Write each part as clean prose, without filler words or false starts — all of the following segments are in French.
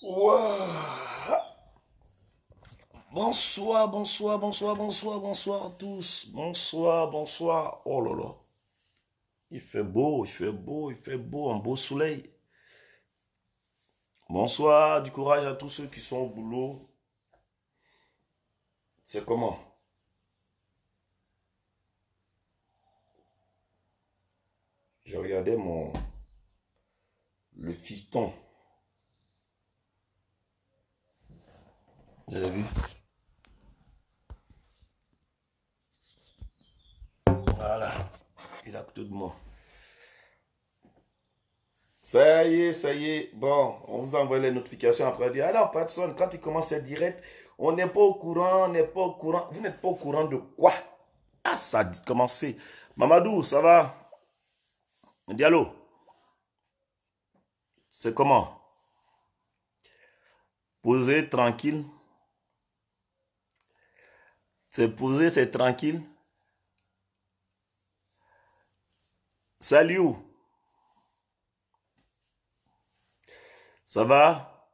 Ouah. Bonsoir, bonsoir, bonsoir, bonsoir, bonsoir à tous. Bonsoir, bonsoir. Oh là là. Il fait beau, il fait beau, il fait beau, un beau soleil. Bonsoir, du courage à tous ceux qui sont au boulot. C'est comment? Je regardais le fiston. Vous avez vu? Voilà. Il est à côté de moi. Ça y est, ça y est. Bon, on vous envoie les notifications après. Dire, alors, Patson, quand il commence à direct, on n'est pas au courant, on n'est pas au courant. Vous n'êtes pas au courant de quoi? Ah, ça a commencé. Mamadou, ça va? Diallo, c'est comment? Posé, tranquille. C'est posé, c'est tranquille. Salut, ça va?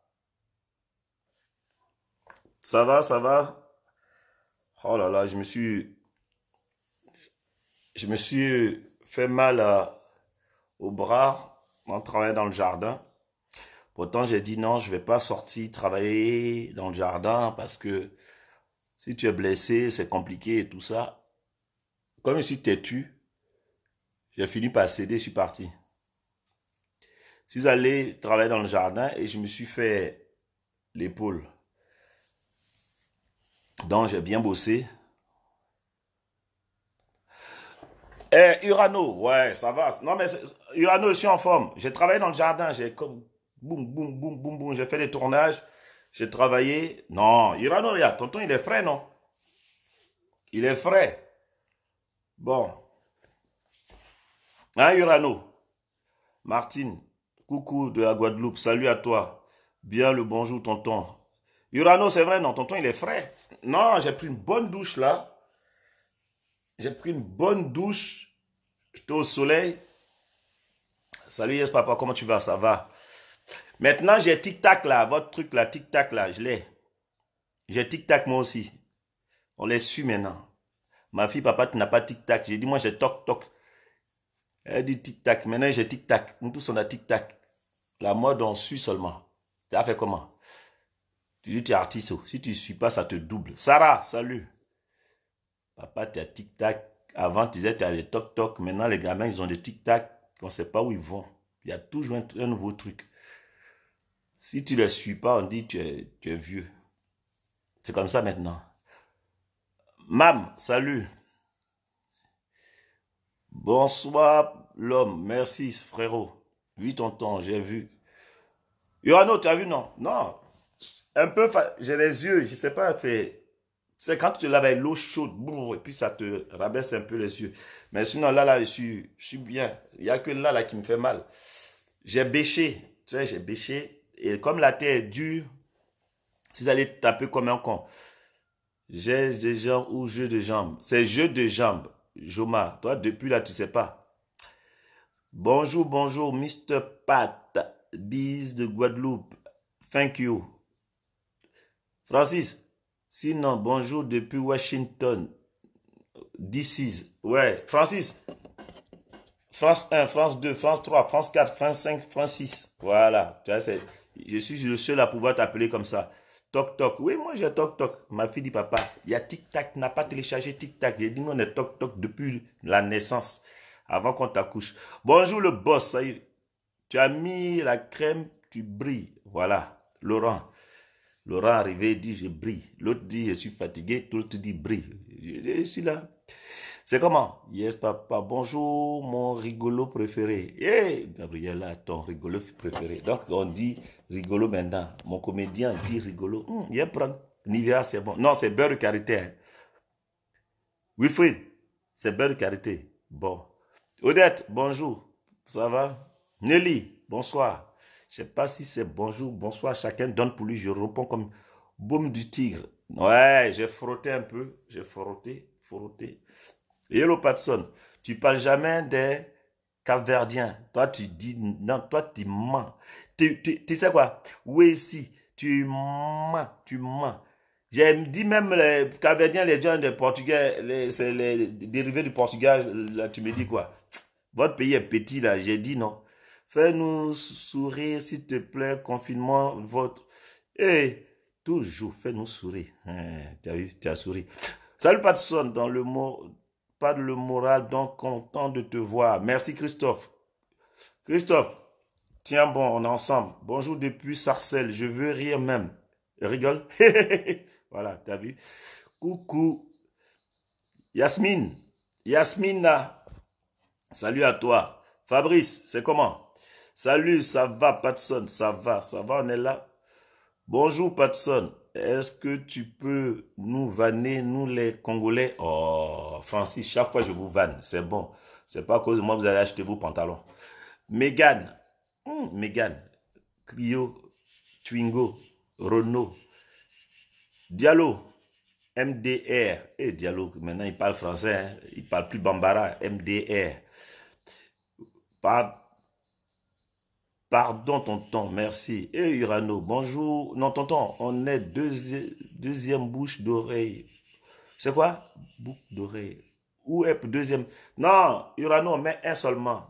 Ça va, ça va? Oh là là, je me suis fait mal au bras en travaillant dans le jardin. Pourtant, j'ai dit non, je ne vais pas sortir travailler dans le jardin parce que si tu es blessé, c'est compliqué et tout ça. Comme je suis têtu, j'ai fini par céder, je suis parti. Je suis allé travailler dans le jardin et je me suis fait l'épaule. Donc, j'ai bien bossé. Urano, ouais, ça va. Non, mais Urano, je suis en forme. J'ai travaillé dans le jardin. J'ai comme boum, boum, boum, boum, boum. J'ai fait des tournages. J'ai travaillé. Non, Urano, regarde, tonton, il est frais, non? Il est frais. Bon. Hein, Urano? Martine, coucou de la Guadeloupe. Salut à toi. Bien le bonjour, tonton. Urano, c'est vrai, non? Tonton, il est frais. Non, j'ai pris une bonne douche là. J'ai pris une bonne douche. J'étais au soleil. Salut, yes, papa, comment tu vas? Ça va? Maintenant, j'ai Tic-Tac là, votre truc là, Tic-Tac là, je l'ai. J'ai Tic-Tac moi aussi. On les suit maintenant. Ma fille, papa, tu n'as pas Tic-Tac. J'ai dit, moi, j'ai Toc-Toc. Elle dit Tic-Tac. Maintenant, j'ai Tic-Tac. Nous tous, on a Tic-Tac. La mode, on suit seulement. Tu as fait comment? Tu dis, tu es artiste. Si tu ne suis pas, ça te double. Sarah, salut. Papa, tu as Tic-Tac. Avant, tu disais, tu as les Toc-Toc. Maintenant, les gamins, ils ont des Tic-Tac. On ne sait pas où ils vont. Il y a toujours un nouveau truc. Si tu ne les suis pas, on dit tu es vieux. C'est comme ça maintenant. Mam, salut. Bonsoir, l'homme. Merci, frérot. Oui, tonton, j'ai vu. Yoano, tu as vu, non? Non. Un peu, j'ai les yeux, je sais pas, c'est quand tu te laves avec l'eau chaude, et puis ça te rabaisse un peu les yeux. Mais sinon, là, je suis bien. Il n'y a que là qui me fait mal. J'ai bêché, tu sais, j'ai bêché. Et comme la terre est dure, si vous allez taper comme un con, j'ai des jambes ou jeu de jambes. C'est jeu de jambes. Joma, toi, depuis là, tu sais pas. Bonjour, bonjour, Mr. Pat. Biz de Guadeloupe. Thank you. Francis, sinon, bonjour depuis Washington. This is. Ouais, Francis. France 1, France 2, France 3, France 4, France 5, France 6. Voilà. Tu vois, je suis le seul à pouvoir t'appeler comme ça. Toc toc. Oui, moi j'ai toc toc. Ma fille dit papa, il y a tic tac, n'a pas téléchargé tic tac. J'ai dit non, on est toc toc depuis la naissance, avant qu'on t'accouche. Bonjour le boss, ça y est. Tu as mis la crème, tu brilles. Voilà. Laurent. Laurent arrivé, dit je brille. L'autre dit je suis fatigué, l'autre dit brille. Je suis là. C'est comment? Yes, papa. Bonjour, mon rigolo préféré. Hey, Gabriela, ton rigolo préféré. Donc, on dit rigolo maintenant. Mon comédien dit rigolo. Il prend. Nivea, c'est bon. Non, c'est beurre de karité. Hein. Wilfried, c'est beurre de karité. Bon. Odette, bonjour. Ça va? Nelly, bonsoir. Je ne sais pas si c'est bonjour, bonsoir. Chacun donne pour lui. Je réponds comme boum du tigre. Ouais, j'ai frotté un peu. J'ai frotté, frotté. Hello Patson, tu parles jamais des Capverdiens. Toi, tu dis, non, toi, tu mens. Tu sais quoi? Oui, si. Tu mens, tu mens. J'ai dit même les Capverdiens, les gens des Portugais, c'est les dérivés du Portugal, là, tu me dis quoi? Votre pays est petit, là, j'ai dit non. Fais-nous sourire, s'il te plaît, confinement, votre... Eh, toujours, fais-nous sourire. Tu as vu, tu as souri. Salut Patson, dans le mot, pas de le moral, donc content de te voir. Merci Christophe. Christophe, tiens bon, on est ensemble. Bonjour depuis Sarcelles, je veux rire même. Rigole. Voilà, t'as vu. Coucou. Yasmine. Yasmina. Salut à toi. Fabrice, c'est comment? Salut, ça va, Patson, ça va, on est là. Bonjour, Patson. Est-ce que tu peux nous vanner, nous les Congolais? Oh, Francis, chaque fois je vous vanne, c'est bon. C'est pas à cause de moi que vous allez acheter vos pantalons. Mégane, Mégane, Clio, Twingo, Renault, Diallo, MDR. Et Diallo, maintenant il parle français, hein? Il parle plus Bambara, MDR. Pardon, tonton, merci. Et Urano, bonjour. Non, tonton, on est deuxième bouche d'oreille. C'est quoi? Boucle d'oreille. Où est le deuxième? Non, Urano, mais un seulement.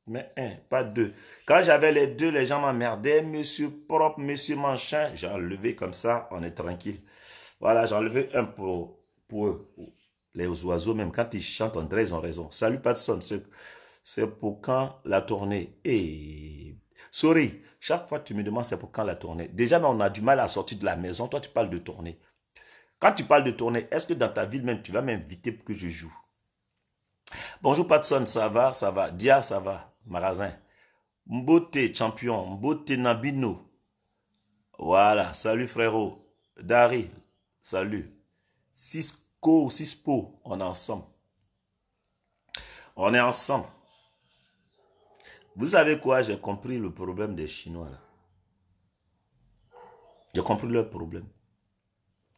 Mais un, pas deux. Quand j'avais les deux, les gens m'emmerdaient. Monsieur propre, monsieur machin. J'ai enlevé comme ça, on est tranquille. Voilà, j'ai enlevé un pour eux. Les oiseaux, même quand ils chantent, on dirait ils ont raison. Salut, Patson. C'est pour quand la tournée? Et sorry, chaque fois que tu me demandes c'est pour quand la tournée. Déjà, mais on a du mal à sortir de la maison. Toi, tu parles de tournée. Quand tu parles de tournée, est-ce que dans ta ville même, tu vas m'inviter pour que je joue? Bonjour Patson, ça va, ça va. Dia, ça va. Magasin. Mbote, champion. Mbote Nabino. Voilà, salut frérot. Dari, salut. Cispo, on est ensemble. On est ensemble. Vous savez quoi? J'ai compris le problème des Chinois là. J'ai compris leur problème.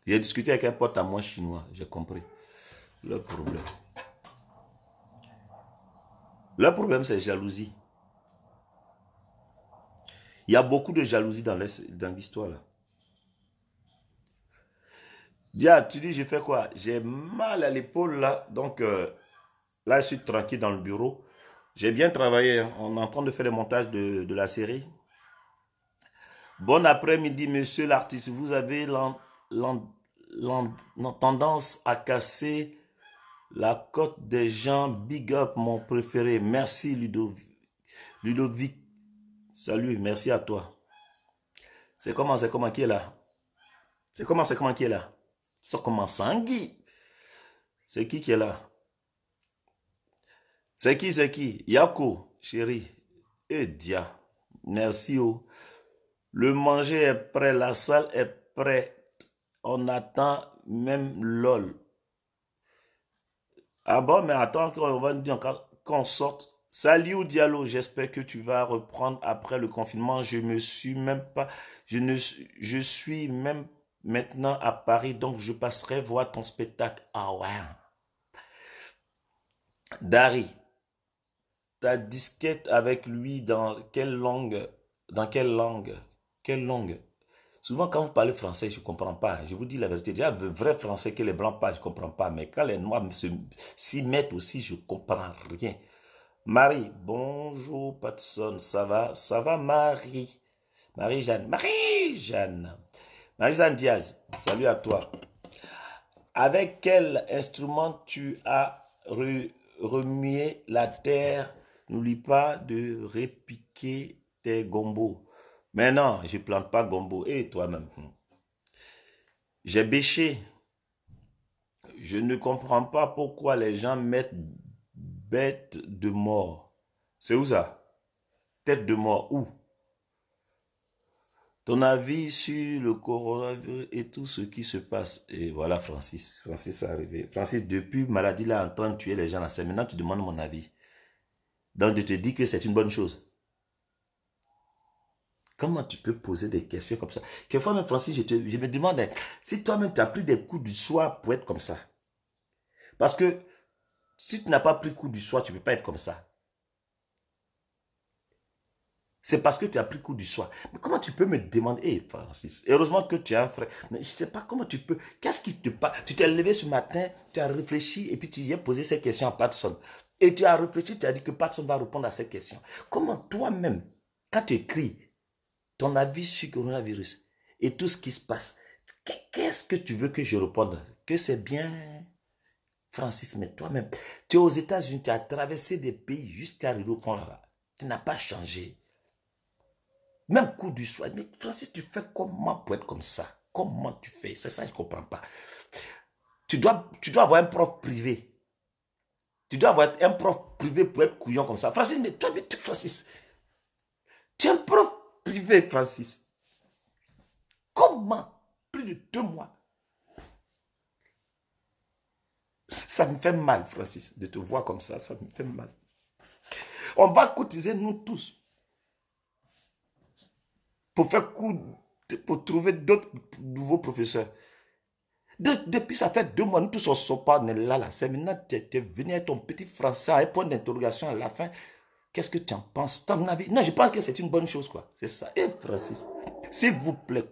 J'ai discuté avec un pote à moi chinois. J'ai compris leur problème. Leur problème, c'est jalousie. Il y a beaucoup de jalousie dans l'histoire là. Dia, tu dis, j'ai fait quoi? J'ai mal à l'épaule là. Donc là, je suis tranquille dans le bureau. J'ai bien travaillé. On est en train de faire le montage de la série. Bon après-midi, monsieur l'artiste. Vous avez tendance à casser la cote des gens. Big up, mon préféré. Merci, Ludovic. Salut, merci à toi. C'est comment qui est là? C'est comment qui est là? C'est comment Sangui? C'est qui est là? C'est qui? Yako, chérie. Et Dia. Merci, oh. Le manger est prêt, la salle est prête. On attend même LOL. Ah bon, mais attends qu'on va nous dire qu'on sorte. Salut Diallo, j'espère que tu vas reprendre après le confinement. Je suis même maintenant à Paris, donc je passerai voir ton spectacle. Ah ouais. Dari, ta disquette avec lui dans quelle langue? Dans quelle langue? Quelle langue? Souvent, quand vous parlez français, je ne comprends pas. Je vous dis la vérité. Déjà, le vrai français que les blancs parlent, je ne comprends pas. Mais quand les noirs s'y mettent aussi, je ne comprends rien. Marie, bonjour Patson, ça va? Ça va Marie? Marie-Jeanne. Marie-Jeanne. Marie-Jeanne Diaz, salut à toi. Avec quel instrument tu as remué la terre? N'oublie pas de répiquer tes gombos. Mais non, je ne plante pas gombo. Et toi-même? J'ai bêché. Je ne comprends pas pourquoi les gens mettent bête de mort. C'est où ça? Tête de mort, où? Ton avis sur le coronavirus et tout ce qui se passe. Et voilà Francis. Francis est arrivé. Francis, depuis maladie là en train de tuer les gens là, c'est maintenant tu demandes mon avis. Donc je te dis que c'est une bonne chose. Comment tu peux poser des questions comme ça? Quelquefois même Francis, je me demande si toi-même tu as pris des coups du soir pour être comme ça. Parce que si tu n'as pas pris coup du soir, tu ne peux pas être comme ça. C'est parce que tu as pris cours du soir. Mais comment tu peux me demander, hé Francis, heureusement que tu as un frère. Mais je ne sais pas comment tu peux. Qu'est-ce qui te passe? Tu t'es levé ce matin, tu as réfléchi et puis tu viens poser ces questions à Patson. Et tu as réfléchi, tu as dit que Patson va répondre à ces questions. Comment toi-même, quand tu écris ton avis sur le coronavirus et tout ce qui se passe, qu'est-ce que tu veux que je réponde? Que c'est bien, Francis, mais toi-même, tu es aux États-Unis, tu as traversé des pays jusqu'à arriver au fond là-bas. Tu n'as pas changé. Même coup du soir. Mais Francis, tu fais comment pour être comme ça? Comment tu fais? C'est ça, je ne comprends pas. Tu dois avoir un prof privé. Tu dois avoir un prof privé pour être couillon comme ça. Francis, mais toi, Francis, tu es un prof privé, Francis. Comment? Plus de 2 mois. Ça me fait mal, Francis, de te voir comme ça. Ça me fait mal. On va cotiser, nous tous, pour faire cours, pour trouver d'autres nouveaux professeurs. Depuis, ça fait 2 mois, nous tous, on ne sort pas là. C'est maintenant que tu es venu avec ton petit français, un point d'interrogation à la fin. Qu'est-ce que tu en penses? Ton avis? Non, je pense que c'est une bonne chose, quoi. C'est ça. Et Francis, s'il vous plaît,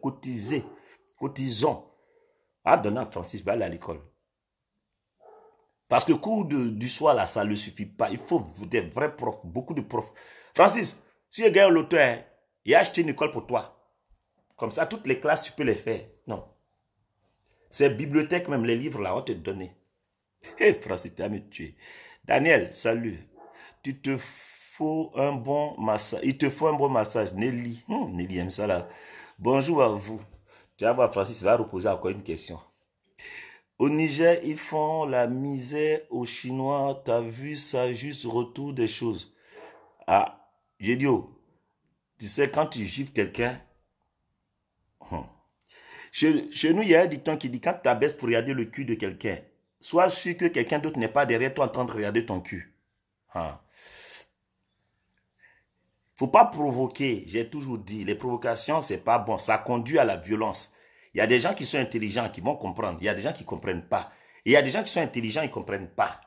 cotisons. Ah, donner à Francis, va aller à l'école. Parce que le cours du soir, là, ça ne suffit pas. Il faut des vrais profs, beaucoup de profs. Francis, si tu gagnes l'auteur, il a acheté une école pour toi. Comme ça, toutes les classes, tu peux les faire. Non. Ces bibliothèques, même les livres, là, on te donné. Hé, Francis, tu vas me tuer. Daniel, salut. Tu te faut un bon massage. Il te faut un bon massage. Nelly. Nelly aime ça, là. Bonjour à vous. Tu vas voir, Francis va reposer encore une question. Au Niger, ils font la misère aux Chinois. T'as vu ça, juste retour des choses. Ah, j'ai dit, oh, tu sais, quand tu gifles quelqu'un, chez nous, il y a un dicton qui dit, quand tu t'abaisses pour regarder le cul de quelqu'un, sois sûr que quelqu'un d'autre n'est pas derrière toi en train de regarder ton cul. Faut pas provoquer, j'ai toujours dit, les provocations, c'est pas bon, ça conduit à la violence. Il y a des gens qui sont intelligents, qui vont comprendre. Il y a des gens qui ne comprennent pas. Et il y a des gens qui sont intelligents, ils ne comprennent pas.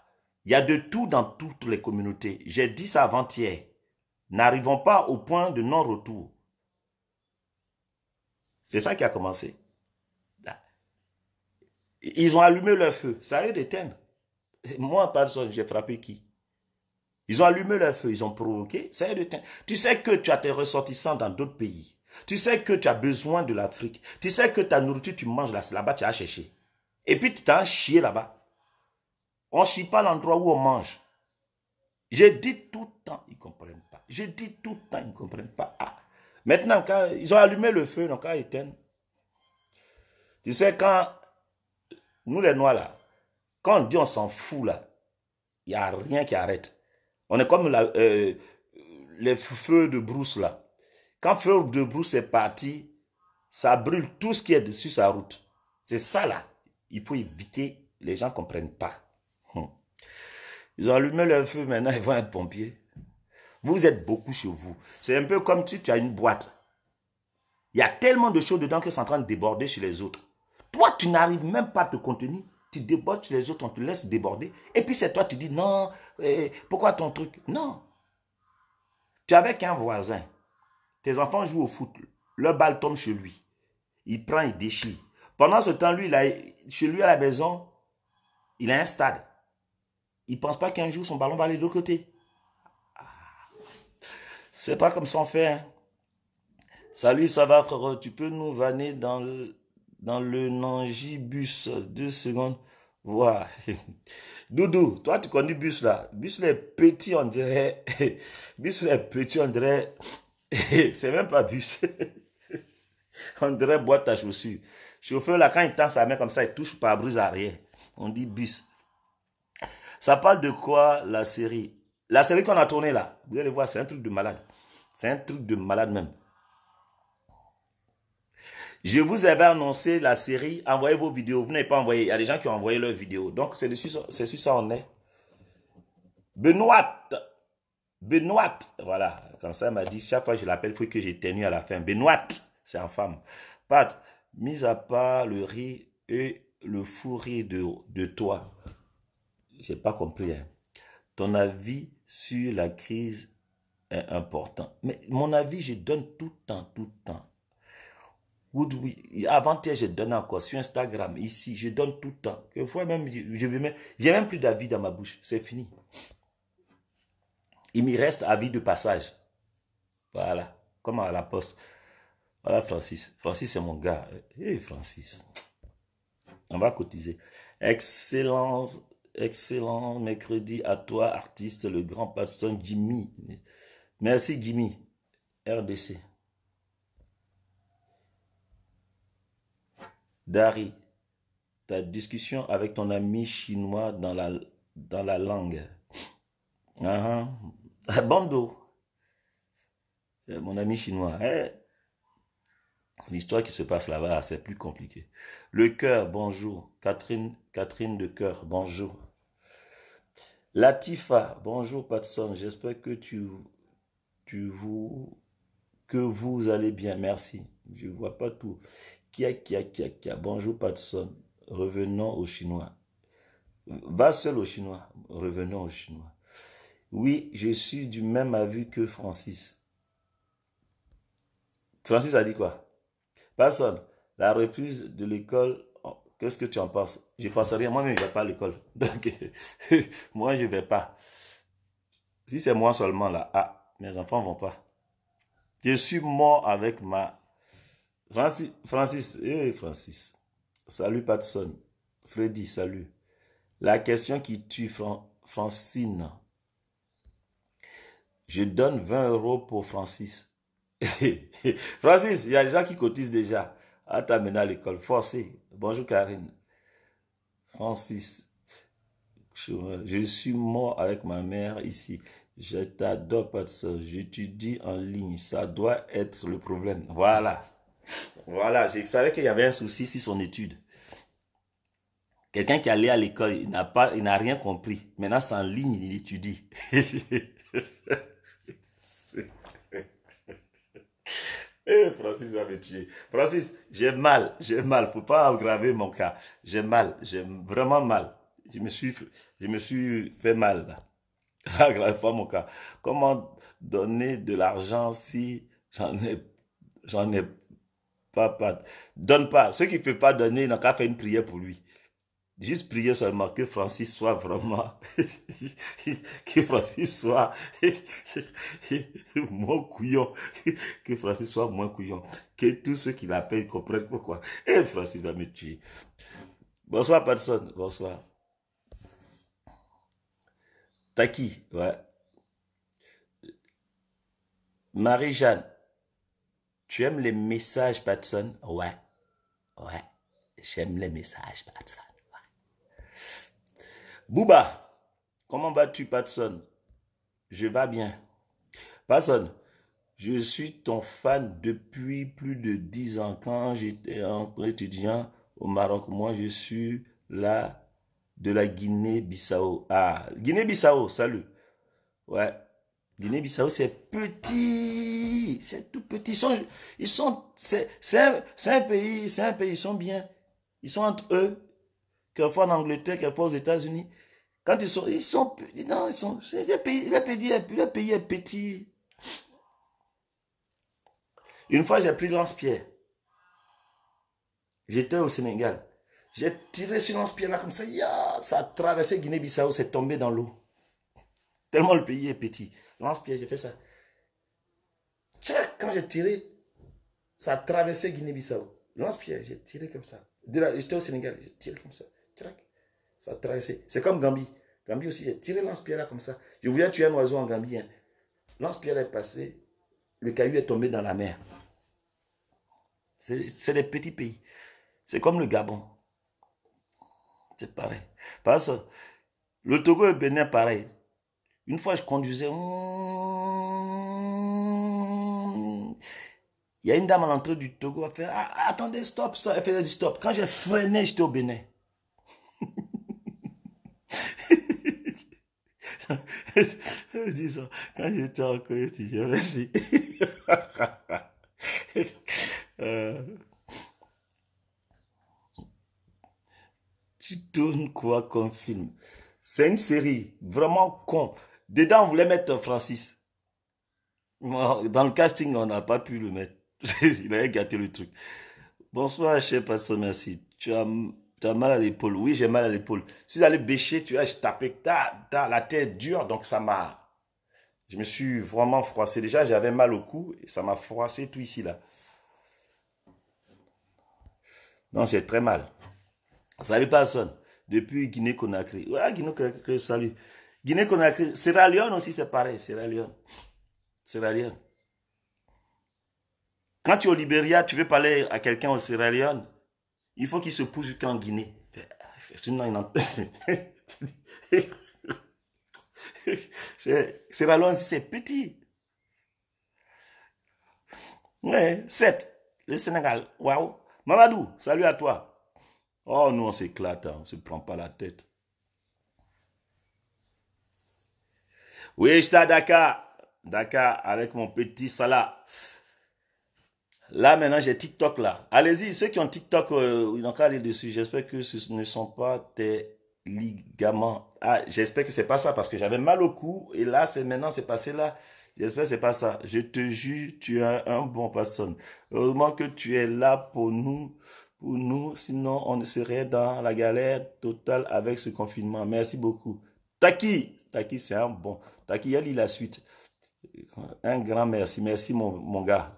Il y a de tout dans toutes les communautés. J'ai dit ça avant-hier. N'arrivons pas au point de non-retour. C'est ça qui a commencé. Ils ont allumé leur feu. Ça a eu d'éteindre. Moi, personne, j'ai frappé qui? Ils ont allumé leur feu, ils ont provoqué. Ça a eu d'éteindre. Tu sais que tu as tes ressortissants dans d'autres pays. Tu sais que tu as besoin de l'Afrique. Tu sais que ta nourriture, tu manges là-bas, tu as cherché. Et puis tu t'as chié là-bas. On ne chie pas l'endroit où on mange. J'ai dit tout le temps, ils ne comprennent pas. J'ai dit tout le temps, ils ne comprennent pas. Ah. Maintenant, quand ils ont allumé le feu, donc quand ils éteignent. Tu sais, quand nous les Noirs là, quand on dit on s'en fout là, il n'y a rien qui arrête. On est comme les feux de brousse là. Quand le feu de brousse est parti, ça brûle tout ce qui est dessus sa route. C'est ça là. Il faut éviter, les gens ne comprennent pas. Ils ont allumé leur feu, maintenant ils vont être pompiers. Vous êtes beaucoup chez vous. C'est un peu comme si tu as une boîte. Il y a tellement de choses dedans que c'est en train de déborder chez les autres. Toi, tu n'arrives même pas à te contenir. Tu débordes chez les autres, on te laisse déborder. Et puis c'est toi, tu dis non, pourquoi ton truc? Non. Tu es avec un voisin. Tes enfants jouent au foot. Leur balle tombe chez lui. Il prend, il déchire. Pendant ce temps, lui, chez lui à la maison, il a un stade. Il ne pense pas qu'un jour son ballon va aller de l'autre côté. C'est pas comme ça on fait. Hein. Salut, ça va frère, tu peux nous vanner dans le Nangibus 2 secondes. Voilà. Doudou, toi tu connais bus là. Bus là est petit on dirait. Bus là est petit on dirait. C'est même pas bus. On dirait boîte à chaussures. Chauffeur là, quand il tend sa main comme ça, il touche par brise arrière. On dit bus. Ça parle de quoi la série? La série qu'on a tournée là, vous allez voir, c'est un truc de malade. C'est un truc de malade même. Je vous avais annoncé la série, envoyez vos vidéos. Vous n'avez pas envoyé, il y a des gens qui ont envoyé leurs vidéos. Donc c'est sur ça on est. Benoît. Benoît. Voilà, comme ça elle m'a dit, chaque fois que je l'appelle, il faut que j'éternue à la fin. Benoît, c'est en femme. Pat, mis à part le rire et le fou rire de toi. J'ai pas compris. Hein. Ton avis sur la crise est important. Mais mon avis, je donne tout le temps, tout le temps. Avant-hier, je donne encore sur Instagram, ici, je donne tout le temps. Quelquefois même, j'ai même plus d'avis dans ma bouche. C'est fini. Il me reste avis de passage. Voilà. Comme à la poste. Voilà, Francis. Francis, c'est mon gars. Francis. On va cotiser. Excellence. Excellent mercredi à toi, artiste, le grand patron Jimmy. Merci, Jimmy. RDC. Dari, ta discussion avec ton ami chinois dans la langue. Bando, mon ami chinois. L'histoire qui se passe là-bas, c'est plus compliqué. Le cœur, bonjour. Catherine de cœur, bonjour. Latifa, bonjour Patson. J'espère que vous allez bien. Merci. Je ne vois pas tout. Kia. Bonjour Patson. Revenons au chinois. Va seul au chinois. Revenons au chinois. Oui, je suis du même avis que Francis. Francis a dit quoi? Patson, la reprise de l'école, qu'est-ce que tu en penses? Je ne pense rien. Moi-même, je ne vais pas à l'école. Donc, moi, je ne vais pas. Si c'est moi seulement là, mes enfants ne vont pas. Je suis mort avec ma... Francis. Salut Patson. Freddy, salut. La question qui tue Francine. Je donne 20 € pour Francis. Francis, il y a des gens qui cotisent déjà. À t'amener à l'école. Forcé. Bonjour Karine. Francis. Je suis mort avec ma mère ici. Je t'adore, Patson. J'étudie en ligne. Ça doit être le problème. Voilà. Voilà. Je savais qu'il y avait un souci sur son étude. Quelqu'un qui allait à l'école, il n'a rien compris. Maintenant, c'est en ligne, il étudie. Francis va me tuer. Francis, j'ai mal. Faut pas aggraver mon cas. J'ai mal. J'ai vraiment mal. Je me suis fait mal, là. Aggrave pas mon cas. Comment donner de l'argent si j'en ai pas. Donne pas. Ceux qui ne peuvent pas donner, ils n'ont qu'à faire une prière pour lui. Juste prier seulement que Francis soit vraiment, que Francis soit moins couillon, que Francis soit moins couillon, que tous ceux qui l'appellent comprennent pourquoi. Et Francis va me tuer. Bonsoir, Patson. Bonsoir. Taki, ouais. Marie-Jeanne, tu aimes les messages, Patson? Ouais. J'aime les messages, Patson. Bouba, comment vas-tu, Patson? Je vais bien. Patson, je suis ton fan depuis plus de 10 ans. Quand j'étais étudiant au Maroc, moi, je suis là de la Guinée-Bissau. Guinée-Bissau, salut. Ouais. Guinée-Bissau, c'est petit. C'est tout petit. C'est un pays, ils sont bien. Ils sont entre eux. Quelquefois en Angleterre, quelquefois aux États-Unis. Quand le pays est petit. Une fois, j'ai pris lance-pierre. J'étais au Sénégal. J'ai tiré sur lance-pierre là comme ça. Ça a traversé Guinée-Bissau, c'est tombé dans l'eau. Tellement le pays est petit. Lance-pierre, j'ai fait ça. Quand j'ai tiré, ça a traversé Guinée-Bissau. Lance-pierre, j'ai tiré comme ça. J'étais au Sénégal, j'ai tiré comme ça. Ça a traversé. C'est comme Gambie. Gambie aussi, j'ai tiré lance-pierre là comme ça. Je voulais tuer un oiseau en Gambie. Hein. Lance-pierre est passé. Le caillou est tombé dans la mer. C'est des petits pays. C'est comme le Gabon. C'est pareil. Parce que le Togo et le Bénin, pareil. Une fois, je conduisais. Il y a une dame à l'entrée du Togo a fait attendez, stop. Elle faisait du stop. Quand j'ai freiné, j'étais au Bénin. Disons, quand j'étais en Corée, merci. Tu tournes quoi comme film? C'est une série vraiment con. Dedans, on voulait mettre Francis. Bon, dans le casting, on n'a pas pu le mettre. Il avait gâté le truc. Bonsoir, cher personne, merci. Tu as mal à l'épaule. Oui, j'ai mal à l'épaule. Si j'allais bêcher, tu vois, je tapais, la tête dure, donc ça m'a. Je me suis vraiment froissé. Déjà, j'avais mal au cou et ça m'a froissé tout ici, là. Non, c'est très mal. Salut, personne. Depuis Guinée-Conakry. Ouais, Guinée-Conakry, salut. Guinée-Conakry. Sierra Leone aussi, c'est pareil. Sierra Leone. Sierra Leone. Quand tu es au Libéria, tu veux parler à quelqu'un au Sierra Leone, il faut qu'il se pousse jusqu'en Guinée. Sinon, il n'en... Sierra Leone, c'est petit. Ouais, 7. Le Sénégal. Waouh. Mamadou, salut à toi. Oh, nous, on s'éclate, hein, on ne se prend pas la tête. Oui, j'étais à Dakar. Dakar avec mon petit Salah. Là, maintenant, j'ai TikTok là. Allez-y, ceux qui ont TikTok, ils n'ont qu'à aller dessus. J'espère que ce ne sont pas tes ligaments. Ah, j'espère que c'est pas ça parce que j'avais mal au cou et là, maintenant, c'est passé là. J'espère que c'est pas ça. Je te jure, tu es un bon personne. Heureusement que tu es là pour nous. Sinon, on serait dans la galère totale avec ce confinement. Merci beaucoup. Taki, c'est un bon. Taki, elle lit la suite. Un grand merci. Merci, mon gars.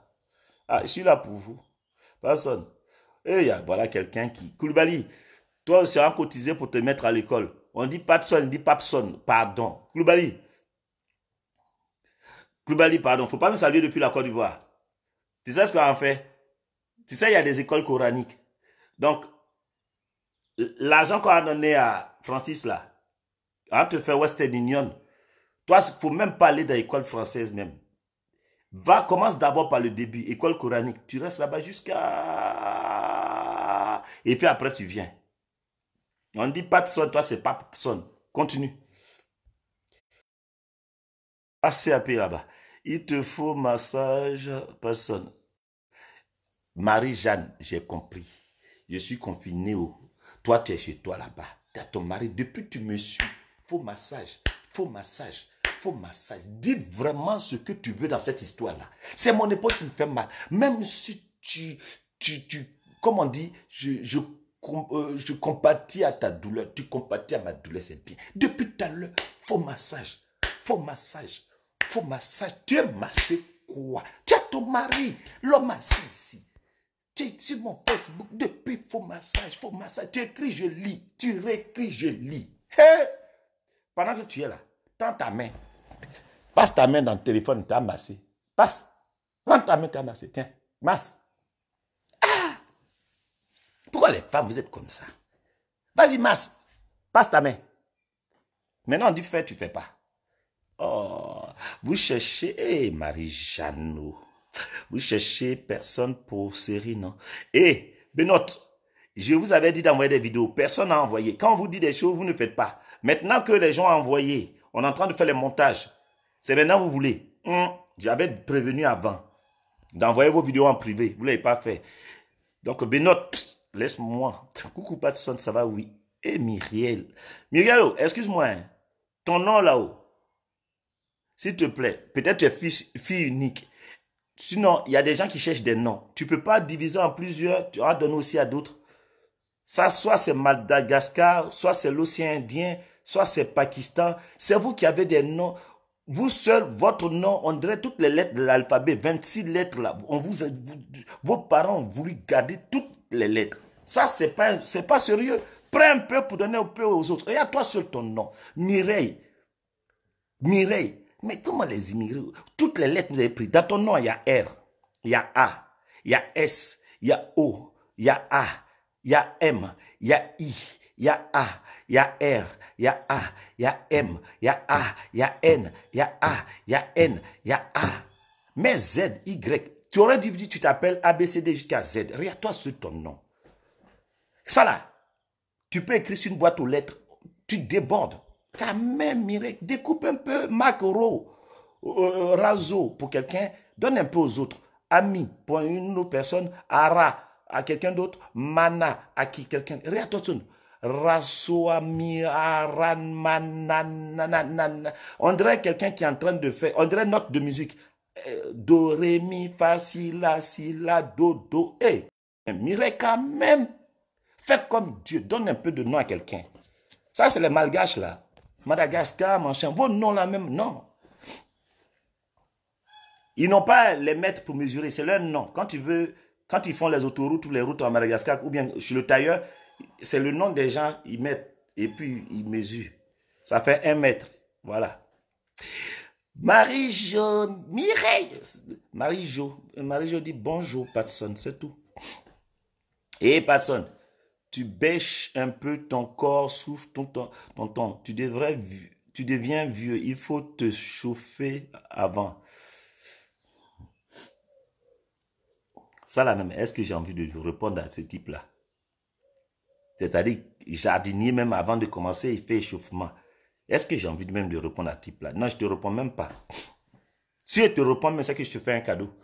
Ah, je suis là pour vous. Personne. Et voilà quelqu'un qui... Koulibaly, toi, tu as cotisé pour te mettre à l'école. On dit Patson, on dit Papson. Pardon. Koulibaly, pardon. Faut pas me saluer depuis la Côte d'Ivoire. Tu sais ce qu'on fait? Tu sais, il y a des écoles coraniques. Donc, l'argent qu'on a donné à Francis, là, on te fait Western Union. Toi, il ne faut même pas aller dans l'école française même. Va, commence d'abord par le début, école coranique. Tu restes là-bas jusqu'à... Et puis après, tu viens. On dit pas de son, toi, c'est pas son. Continue. Pas CAP là-bas. Il te faut massage, personne. Marie-Jeanne, j'ai compris. Je suis confiné. Toi, tu es chez toi là-bas. Tu as ton mari. Depuis que tu me suis, faut massage, faut massage, faut massage. Dis vraiment ce que tu veux dans cette histoire-là. C'est mon époque qui me fait mal. Même si comme on dit, je compatis à ta douleur. Tu compatis à ma douleur, c'est bien. Depuis tout à l'heure, faut massage, faut massage, faut massage. Tu es massé quoi? Tu as ton mari, l'homme assis ici. Tu es sur mon Facebook depuis faux massage, faux massage. Tu écris, je lis. Tu réécris, je lis. Hey! Pendant que tu es là, tends ta main. Passe ta main dans le téléphone, tu as massé. Passe. Prends ta main, tu as massé. Tiens, masse. Ah! Pourquoi les femmes, vous êtes comme ça? Vas-y, masse. Passe ta main. Maintenant, on dit fais, tu ne fais pas. Oh, vous cherchez, Marie-Jeanne. Vous cherchez personne pour série, non? Benoît, je vous avais dit d'envoyer des vidéos. Personne n'a envoyé. Quand on vous dit des choses, vous ne faites pas. Maintenant que les gens ont envoyé, on est en train de faire les montages. C'est maintenant que vous voulez. J'avais prévenu avant d'envoyer vos vidéos en privé. Vous ne l'avez pas fait. Donc, Benoît, laisse-moi. Coucou, Patson, ça va? Oui. Et Myriel. Myriel, excuse-moi. Ton nom là-haut. S'il te plaît, peut-être tu es fille unique. Sinon, il y a des gens qui cherchent des noms. Tu ne peux pas diviser en plusieurs, tu vas donner aussi à d'autres. Ça, soit c'est Madagascar, soit c'est l'océan Indien, soit c'est Pakistan. C'est vous qui avez des noms. Vous seul, votre nom, on dirait toutes les lettres de l'alphabet, 26 lettres là. Vos parents ont voulu garder toutes les lettres. Ça, c'est pas sérieux. Prends un peu pour donner un peu aux autres. Et à toi seul ton nom. Mireille. Mireille. Mais comment les immigrés, toutes les lettres que vous avez prises, dans ton nom, il y a R, il y a A, il y a S, il y a O, il y a A, il y a M, il y a I, il y a A, il y a R, il y a A, il y a M, il y a A, il y a N, il y a A, il y a N, il y a A. Mais Z, Y, tu aurais dit, tu t'appelles ABCD jusqu'à Z. Regarde-toi sur ton nom. Ça là, tu peux écrire sur une boîte aux lettres, tu débordes. Quand même, Mireille, découpe un peu, macro, raso pour quelqu'un, donne un peu aux autres. Ami pour une autre personne, ara à quelqu'un d'autre, mana à qui quelqu'un. Réattention, raso, ami, aran, mananana. On dirait quelqu'un qui est en train de faire, on dirait note de musique. Do, ré, mi, fa, si, la, do. Hey, Mireille, quand même, fais comme Dieu. Donne un peu de nom à quelqu'un. Ça, c'est les malgaches, là. Madagascar, machin. Vos noms, là, même, non. Ils n'ont pas les mètres pour mesurer. C'est leur nom. Quand ils font les autoroutes ou les routes en Madagascar, ou bien chez le tailleur, c'est le nom des gens, ils mettent. Et puis, ils mesurent. Ça fait 1 mètre. Voilà. Marie-Jo, Mireille. Marie-Jo dit bonjour, Patson, c'est tout. Et Patson, tu bêches un peu ton corps, souffle ton temps. Tu deviens vieux. Il faut te chauffer avant. Ça là même, est-ce que j'ai envie de répondre à ce type-là? C'est-à-dire, jardinier, même avant de commencer, il fait échauffement. Est-ce que j'ai envie même de répondre à ce type-là? Non, je ne te réponds même pas. Si je te réponds, mais c'est que je te fais un cadeau.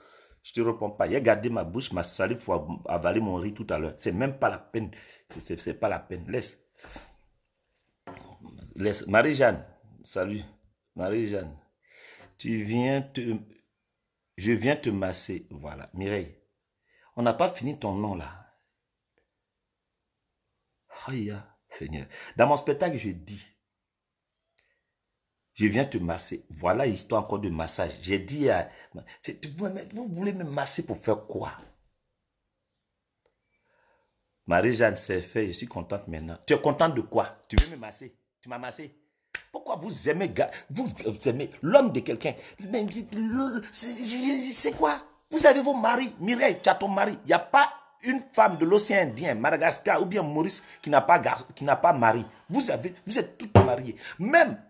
Je ne te réponds pas. Il a gardé ma bouche, ma salive pour avaler mon riz tout à l'heure. C'est même pas la peine. C'est pas la peine. Laisse. Marie-Jeanne, salut. Marie-Jeanne, je viens te masser. Voilà. Mireille, on n'a pas fini ton nom là. Aïe, Seigneur. Dans mon spectacle, je dis, je viens te masser. Voilà l'histoire encore de massage. J'ai dit, vous voulez me masser pour faire quoi? Marie-Jeanne, c'est fait, je suis contente maintenant. Tu es contente de quoi? Tu veux me masser? Tu m'as massé? Pourquoi vous aimez l'homme de quelqu'un? C'est quoi? Vous avez vos maris. Mireille, tu as ton mari. Il n'y a pas une femme de l'océan Indien, Madagascar ou bien Maurice qui n'a pas mari. Vous êtes toutes mariées. Même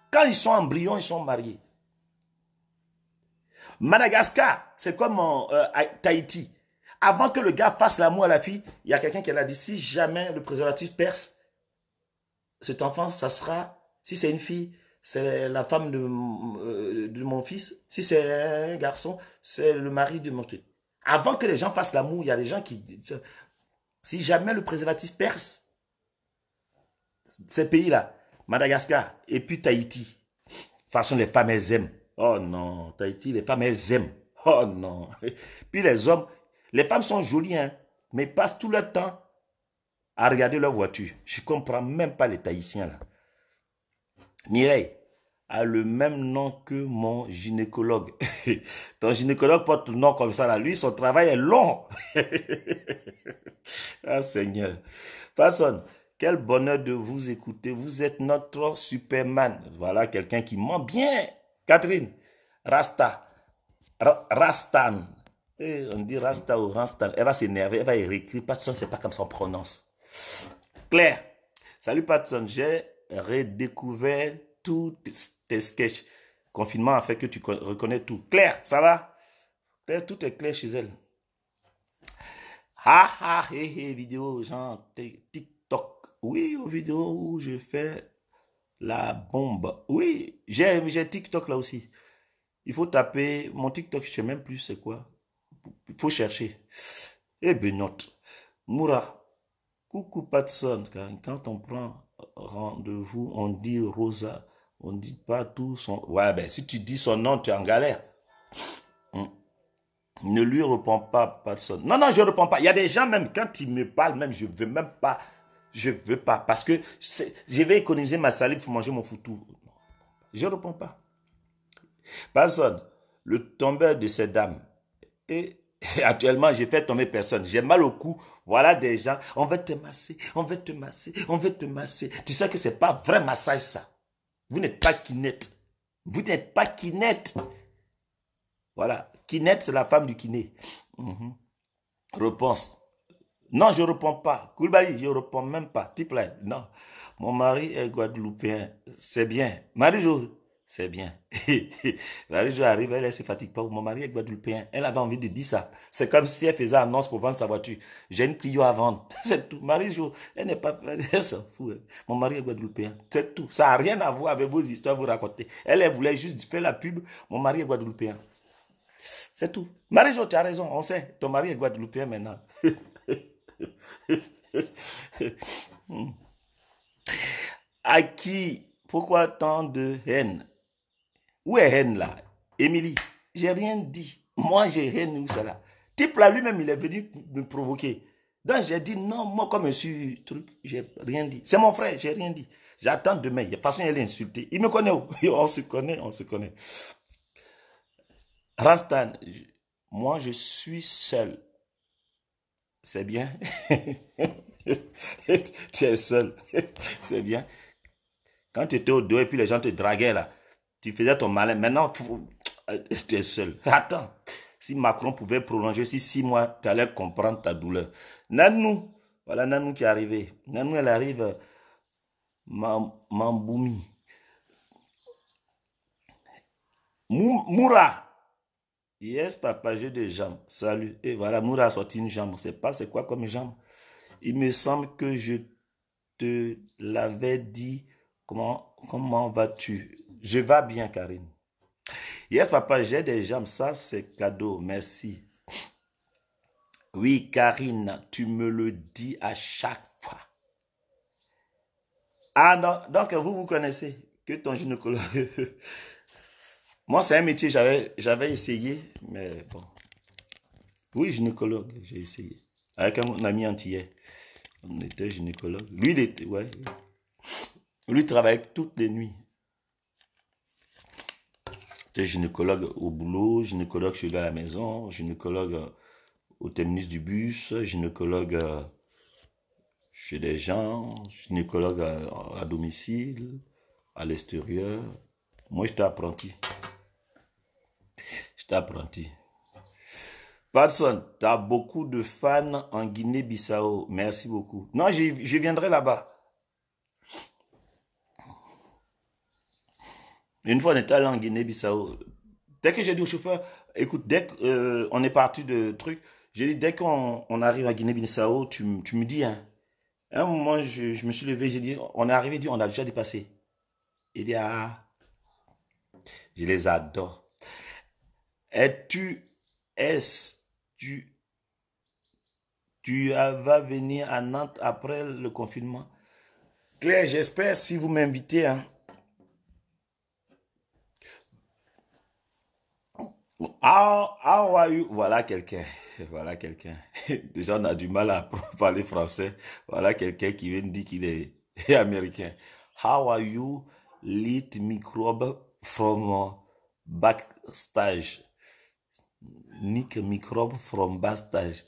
quand ils sont embryons, ils sont mariés. Madagascar, c'est comme Tahiti. Avant que le gars fasse l'amour à la fille, il y a quelqu'un qui l'a dit, si jamais le préservatif perce, cet enfant, ça sera, si c'est une fille, c'est la femme de mon fils. Si c'est un garçon, c'est le mari de mon fils. Avant que les gens fassent l'amour, il y a des gens qui disent, si jamais le préservatif perce, ces pays-là, Madagascar et puis Tahiti, de toute façon, les femmes, elles aiment. Oh non, Tahiti, les femmes, elles aiment. Oh non. Puis les hommes, les femmes sont jolies, hein, mais ils passent tout leur temps à regarder leur voiture. Je ne comprends même pas les Tahitiens, là. Mireille a le même nom que mon gynécologue. Ton gynécologue porte le nom comme ça, là. Lui, son travail est long. Ah, Seigneur. Personne. Quel bonheur de vous écouter. Vous êtes notre Superman. Voilà quelqu'un qui ment bien. Catherine. Rastan. On dit Rasta ou Rastan. Elle va s'énerver. Elle va y réécrire. Patson, c'est pas comme ça on prononce. Claire. Salut Patson. J'ai redécouvert tous tes sketchs. Confinement a fait que tu reconnais tout. Claire, ça va? Claire, tout est clair chez elle. Ha ha, hé hé, vidéo, genre TikTok. Oui, aux vidéos où je fais la bombe. Oui, j'ai TikTok là aussi. Il faut taper mon TikTok, je ne sais même plus c'est quoi. Il faut chercher. Eh Benoît, Moura, coucou Patson. Quand on prend rendez-vous, on dit Rosa. On ne dit pas tout son... Ouais, ben si tu dis son nom, tu es en galère. Ne lui réponds pas, Patson. Non, non, je ne réponds pas. Il y a des gens même, quand ils me parlent, même, je ne veux même pas. Je ne veux pas. Parce que je vais économiser ma salive pour manger mon foutou. Je ne réponds pas. Personne. Le tombeur de ces dames. Et actuellement, j'ai fait tomber personne. J'ai mal au cou. Voilà des gens. On veut te masser. On veut te masser. On veut te masser. Tu sais que ce n'est pas vrai massage, ça. Vous n'êtes pas Kinette. Vous n'êtes pas Kinette. Voilà. Kinette, c'est la femme du kiné. Réponse. Non, je ne réponds pas. Koulibaly, je ne réponds même pas. Type là, non. Mon mari est guadeloupéen. C'est bien. Marie-Jo, c'est bien. Marie-Jo arrive, elle ne se fatigue pas. Mon mari est guadeloupéen. Elle avait envie de dire ça. C'est comme si elle faisait annonce pour vendre sa voiture. J'ai une Clio à vendre. C'est tout. Marie-Jo, elle n'est pas... Elle s'en fout. Mon mari est guadeloupéen. C'est tout. Ça n'a rien à voir avec vos histoires que vous racontez. Elle voulait juste faire la pub. Mon mari est guadeloupéen. C'est tout. Marie-Jo, tu as raison. On sait. Ton mari est guadeloupéen maintenant. À qui? Pourquoi tant de haine? Où est haine là? Émilie, j'ai rien dit. Moi, j'ai rien dit où c'est là. Type là, lui-même, il est venu me provoquer. Donc, j'ai dit non, moi, comme je suis truc, j'ai rien dit. C'est mon frère, j'ai rien dit. J'attends demain. De toute façon, il est insulté. Il me connaît. On se connaît, on se connaît. Rastan, moi, je suis seul. C'est bien. Tu es seul. C'est bien. Quand tu étais au dos et puis les gens te draguaient là, tu faisais ton malin. Maintenant, tu es seul. Attends. Si Macron pouvait prolonger si 6 mois, tu allais comprendre ta douleur. Nanou, voilà Nanou qui est arrivée. Nanou, elle arrive, Mamboumi. Moura. Yes, papa, j'ai des jambes. Salut. Et voilà, Moura a sorti une jambe. Je ne sais pas c'est quoi comme jambe. Il me semble que je te l'avais dit. Comment vas-tu? Je vais bien, Karine. Yes, papa, j'ai des jambes. Ça, c'est cadeau. Merci. Oui, Karine, tu me le dis à chaque fois. Ah, non, donc vous connaissez que ton gynécologue. Moi, c'est un métier, j'avais essayé, mais bon. Oui, gynécologue, j'ai essayé. Avec un ami antillais. On était gynécologue. Lui, il était, ouais. Lui, il travaillait toutes les nuits. J'étais gynécologue au boulot, gynécologue chez lui à la maison, gynécologue au terminus du bus, gynécologue chez des gens, gynécologue à domicile, à l'extérieur. Moi, j'étais apprenti. J'étais apprenti. Patson, tu as beaucoup de fans en Guinée-Bissau. Merci beaucoup. Non, je viendrai là-bas. Une fois, on était allé en Guinée-Bissau. Dès que j'ai dit au chauffeur, écoute, dès qu'on est parti de truc, j'ai dit, dès qu'on arrive à Guinée-Bissau, tu me dis, hein. À un moment, je me suis levé, j'ai dit, on est arrivé, il dit, on a déjà dépassé. Il dit, ah, je les adore. Tu, vas venir à Nantes après le confinement? Claire, j'espère si vous m'invitez, hein. How are you? Voilà quelqu'un. Voilà quelqu'un. Déjà, on a du mal à parler français. Voilà quelqu'un qui vient de dire qu'il est américain. How are you? Lit microbe from backstage. Nick microbe from backstage.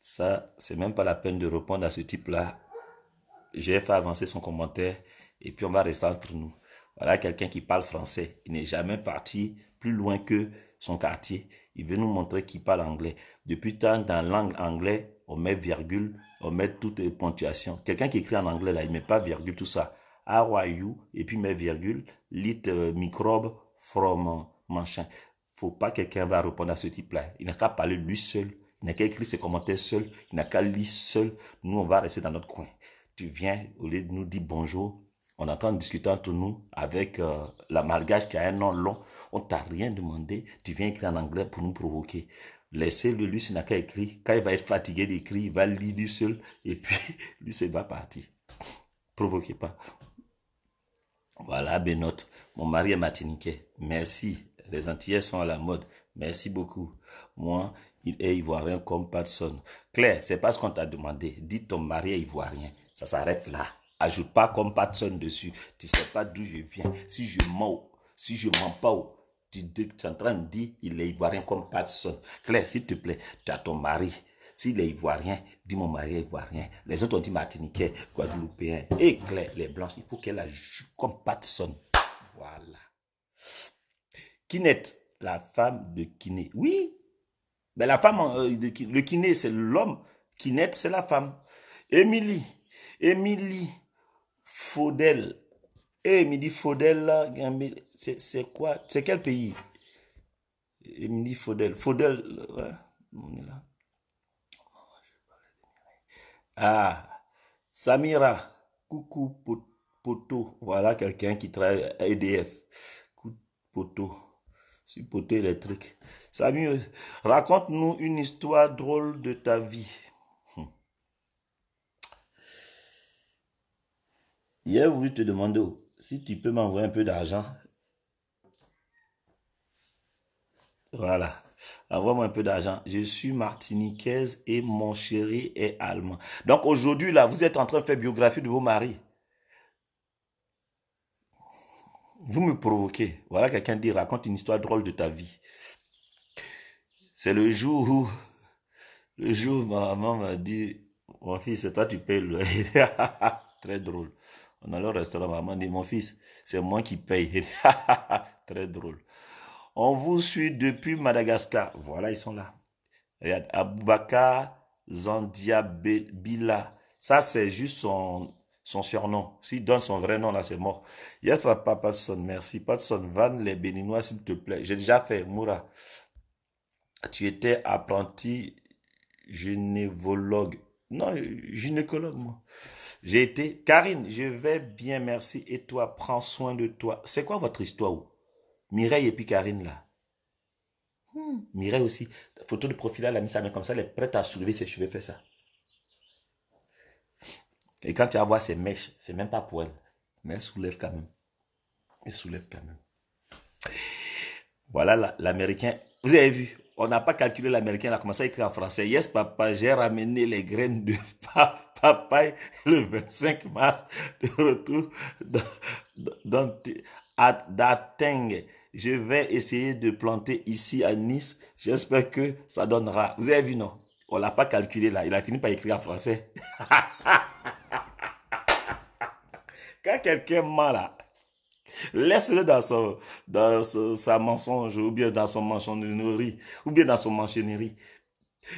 Ça, c'est même pas la peine de répondre à ce type-là. J'ai fait avancer son commentaire et puis on va rester entre nous. Voilà quelqu'un qui parle français. Il n'est jamais parti plus loin que son quartier. Il veut nous montrer qu'il parle anglais. Depuis tant dans la langue anglaise, on met virgule, on met toutes les ponctuations. Quelqu'un qui écrit en anglais là, il met pas virgule, tout ça. How are you? Et puis met virgule, lit microbe from machin. Faut pas quelqu'un va répondre à ce type-là. Il n'a qu'à parler lui seul. Il n'a qu'à écrire ses commentaires seul. Il n'a qu'à lire seul. Nous, on va rester dans notre coin. Tu viens, au lieu de nous dire bonjour, on est en train de discuter entre nous avec la malgache qui a un nom long. On t'a rien demandé. Tu viens écrire en anglais pour nous provoquer. Laissez-le, lui, s'il n'a qu'à écrire. Quand il va être fatigué d'écrire, il va lire lui seul. Et puis, lui seul va partir. Provoquez pas. Voilà, Benoît. Mon mari est martiniquais. Merci. Les Antillais sont à la mode. Merci beaucoup. Moi, il est ivoirien comme personne. Claire, c'est pas ce qu'on t'a demandé. Dis ton mari est ivoirien. Ça s'arrête là. Ajoute pas comme personne dessus. Tu sais pas d'où je viens. Si je mens pas, tu es en train de dire il est ivoirien comme personne. Claire, s'il te plaît, tu as ton mari. S'il est ivoirien, dis mon mari est ivoirien. Les autres ont dit martiniquais, guadeloupéen. Et Claire, les blanches, il faut qu'elle ajoute comme personne. Voilà. Kinette, la femme de Kiné. Oui, mais la femme, le Kiné, c'est l'homme. Kinette, c'est la femme. Émilie Faudel. Et Émilie Faudel, là, c'est quoi? C'est quel pays? Émilie Faudel. Faudel, ouais, on est là. Ah, Samira, coucou poteau. Voilà quelqu'un qui travaille à EDF. Coucou poteau. Sur poteau électrique. Samir, raconte-nous une histoire drôle de ta vie. Hier, voulu te demander si tu peux m'envoyer un peu d'argent. Voilà. Envoie-moi un peu d'argent. Je suis martiniquaise et mon chéri est allemand. Donc aujourd'hui, là, vous êtes en train de faire biographie de vos maris. Vous me provoquez. Voilà, quelqu'un dit, raconte une histoire drôle de ta vie. C'est le jour où ma maman m'a dit, mon fils, c'est toi tu payes le... Très drôle. On allait au restaurant, maman dit, mon fils, c'est moi qui paye. Très drôle. On vous suit depuis Madagascar. Voilà, ils sont là. Regarde, Aboubakar Zandiabila. Ça, c'est juste son surnom. S'il donne son vrai nom, là, c'est mort. Yes, papa, Patson, merci. Patson, Van, les Béninois, s'il te plaît. J'ai déjà fait, Moura. Tu étais apprenti gynécologue. Non, gynécologue, moi. J'ai été... Karine, je vais bien, merci. Et toi, prends soin de toi. C'est quoi votre histoire, où? Mireille et puis Karine, là. Mireille aussi. Photo de profil, elle a mis sa main comme ça. Elle est prête à soulever ses cheveux, faire ça. Et quand tu vas voir ses mèches, c'est même pas pour elle. Mais elle soulève quand même. Elle soulève quand même. Voilà l'américain. Vous avez vu, on n'a pas calculé l'américain, il a commencé à écrire en français. Yes, papa, j'ai ramené les graines de papaye le 25 mars de retour d'Ateng. Je vais essayer de planter ici à Nice. J'espère que ça donnera. Vous avez vu, non? On ne l'a pas calculé là. Il a fini par écrire en français. Quand quelqu'un ment là, laisse-le sa mensonge, ou bien dans son manchonnerie, ou bien dans son manchonnerie.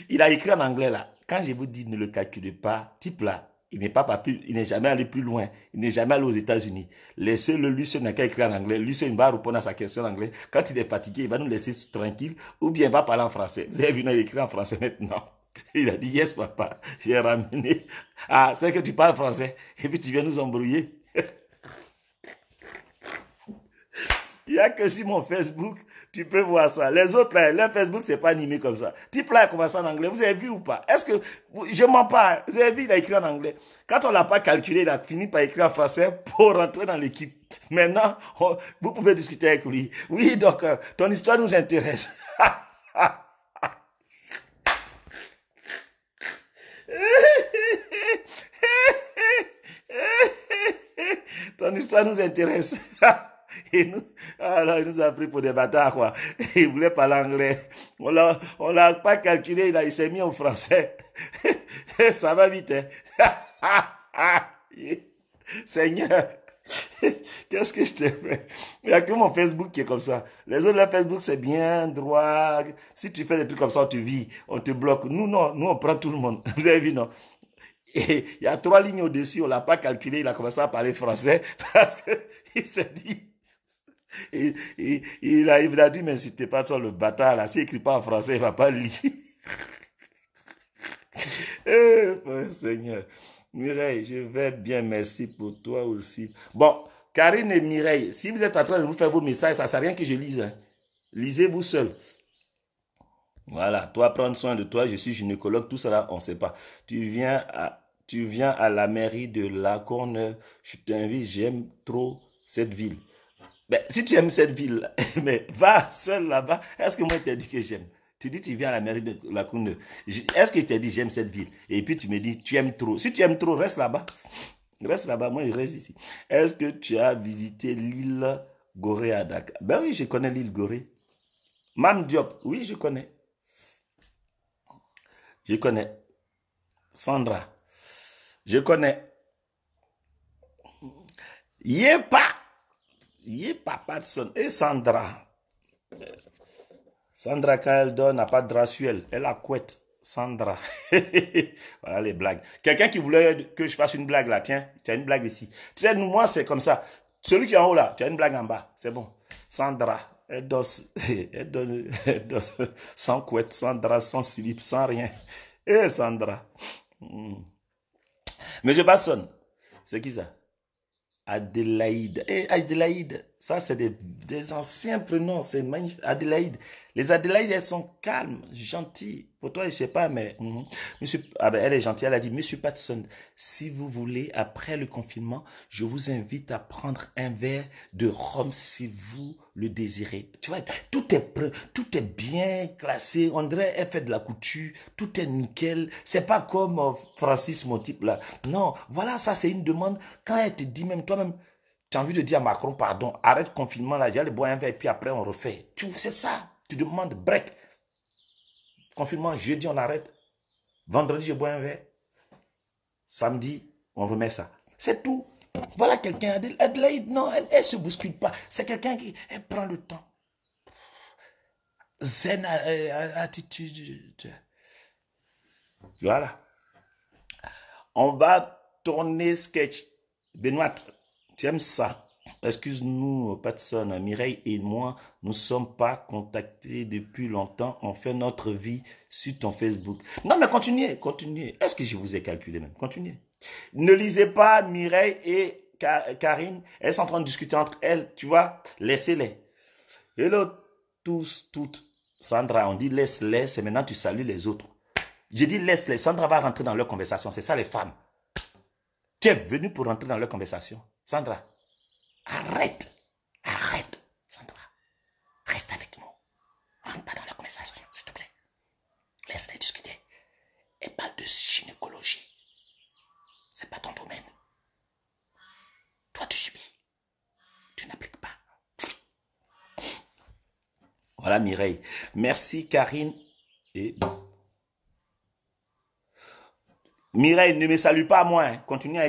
Il a écrit en anglais là. Quand je vous dis ne le calculez pas, type là, il n'est jamais allé plus loin. Il n'est jamais allé aux États-Unis. Laissez-le, lui seul n'a qu'à écrire en anglais. Lui seul, il va répondre à sa question en anglais. Quand il est fatigué, il va nous laisser tranquille, ou bien il va parler en français. Vous avez vu, il a écrit en français maintenant. Il a dit, yes papa, j'ai ramené. Ah, c'est que tu parles français. Et puis tu viens nous embrouiller. Il n'y a que sur mon Facebook, tu peux voir ça. Les autres, là, leur Facebook, c'est pas animé comme ça. Type là, il a commencé en anglais. Vous avez vu ou pas? Est-ce que, je mens pas. Vous avez vu, il a écrit en anglais. Quand on l'a pas calculé, il a fini par écrire en français pour rentrer dans l'équipe. Maintenant, vous pouvez discuter avec lui. Oui, donc, ton histoire nous intéresse. Ton histoire nous intéresse. Et nous, alors, il nous a pris pour des bâtards, quoi. Il voulait parler anglais. On l'a pas calculé, il s'est mis en français. Ça va vite, hein. Seigneur, qu'est-ce que je t'ai fait? Il n'y a que mon Facebook qui est comme ça. Les autres, leur Facebook, c'est bien droit. Si tu fais des trucs comme ça, tu vis, on te bloque. Nous, non, nous, on prend tout le monde. Vous avez vu, non? Et il y a 3 lignes au-dessus, on ne l'a pas calculé, il a commencé à parler français parce qu'il s'est dit, il a dit, m'insultez pas sur le bâtard là, s'il n'écrit pas en français, il ne va pas lire. Seigneur. Mireille, je vais bien, merci pour toi aussi. Bon, Karine et Mireille, si vous êtes en train de vous faire vos messages, ça ne sert à rien que je lise. Hein. Lisez-vous seul. Voilà, toi, prendre soin de toi, je suis gynécologue, tout ça là, on ne sait pas. Tu viens à la mairie de La Courneuve, je t'invite, j'aime trop cette ville. Ben, si tu aimes cette ville, mais va seul là-bas, est-ce que moi je t'ai dit que j'aime? Tu dis tu viens à la mairie de La Courneuve, est-ce que je t'ai dit j'aime cette ville? Et puis tu me dis tu aimes trop. Si tu aimes trop, reste là-bas. Reste là-bas, moi je reste ici. Est-ce que tu as visité l'île Gorée à Dakar? Ben oui, je connais l'île Gorée. Mam Diop, oui, je connais. Je connais. Sandra. Je connais. Yepa. Yepa Patson. Et Sandra. Sandra, quand elle donne, n'a pas de rasuel. Elle a couette. Sandra. Voilà les blagues. Quelqu'un qui voulait que je fasse une blague là. Tiens, tu as une blague ici. Tu sais, moi, c'est comme ça. Celui qui est en haut là, tu as une blague en bas. C'est bon. Sandra. Elle danse, elle danse sans couette, sans drap, sans slip, sans rien. Eh, Sandra. Monsieur Batson, c'est qui ça? Adélaïde. Eh, Adélaïde. Ça, c'est des anciens prénoms. C'est magnifique. Adélaïde. Les Adélaïdes, elles sont calmes, gentilles. Pour toi, je sais pas, mais... Monsieur, ah ben, elle est gentille. Elle a dit, Monsieur Patson, si vous voulez, après le confinement, je vous invite à prendre un verre de rhum si vous le désirez. Tu vois, tout est prêt, tout est bien classé. On dirait elle fait de la couture. Tout est nickel. C'est pas comme Francis, mon type là. Non, voilà, ça c'est une demande. Quand elle te dit même toi-même, tu as envie de dire à Macron, pardon, arrête le confinement là, j'allais boire un verre et puis après on refait. C'est ça. Tu demandes break. Confinement, jeudi on arrête. Vendredi je bois un verre. Samedi, on remet ça. C'est tout. Voilà quelqu'un. Adelaide, non, elle ne se bouscule pas. C'est quelqu'un qui elle prend le temps. Zen attitude. Voilà. On va tourner sketch. Benoît, tu aimes ça? Excuse-nous, Patson, Mireille et moi, nous ne sommes pas contactés depuis longtemps. On fait notre vie sur ton Facebook. Non, mais continuez, continuez. Est-ce que je vous ai calculé même? Continuez. Ne lisez pas Mireille et Karine. Elles sont en train de discuter entre elles, tu vois. Laissez-les. Hello, tous, toutes. Sandra, on dit laisse-les, c'est maintenant tu salues les autres. J'ai dit laisse-les. Sandra va rentrer dans leur conversation. C'est ça les femmes. Tu es venu pour rentrer dans leur conversation. Sandra, arrête. Arrête, Sandra. Reste avec nous. Rentre pas dans leur conversation, s'il te plaît. Laisse-les discuter. Et parle de gynécologie. C'est pas ton domaine. Toi, tu subis. Tu n'appliques pas. Voilà Mireille. Merci Karine. Et Mireille, ne me salue pas moi. Hein. Continue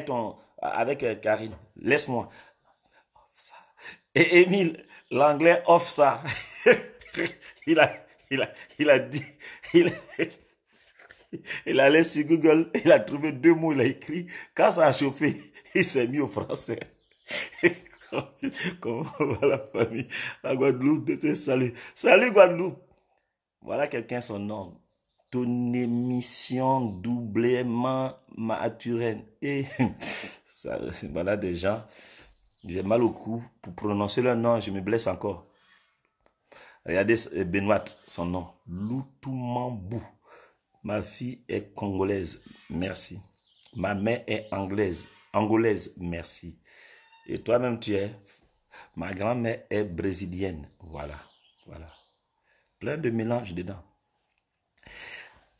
avec Karine. Laisse-moi. Et Émile, l'anglais off ça. il a dit, il allait sur Google, il a trouvé 2 mots, il a écrit. Quand ça a chauffé, il s'est mis au français. Comment va la famille? La Guadeloupe de te saluer. Salut Guadeloupe. Voilà quelqu'un son nom. Ton émission doublement maturenne. Et ça, voilà des gens. J'ai mal au cou. Pour prononcer leur nom, je me blesse encore. Regardez Benoît, son nom. Loutoumambou. Ma fille est congolaise. Merci. Ma mère est anglaise. Angolaise. Merci. Et toi-même, tu es. Ma grand-mère est brésilienne. Voilà. Voilà. Plein de mélanges dedans.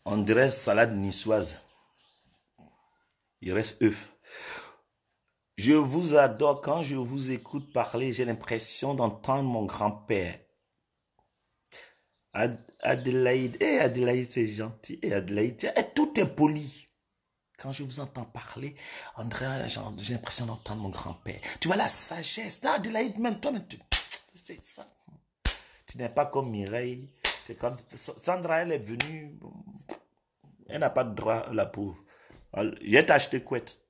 On dirait salade niçoise. Il reste œuf. Je vous adore. Quand je vous écoute parler, j'ai l'impression d'entendre mon grand-père. Adélaïde. Adélaïde, c'est gentil. Adélaïde, tout est poli. Quand je vous entends parler, on dirait, j'ai l'impression d'entendre mon grand-père. Tu vois la sagesse. Non, Adélaïde, même toi, c'est ça. Tu n'es pas comme Mireille. Sandra, elle est venue. Elle n'a pas de droit, la pauvre. J'ai acheté couette.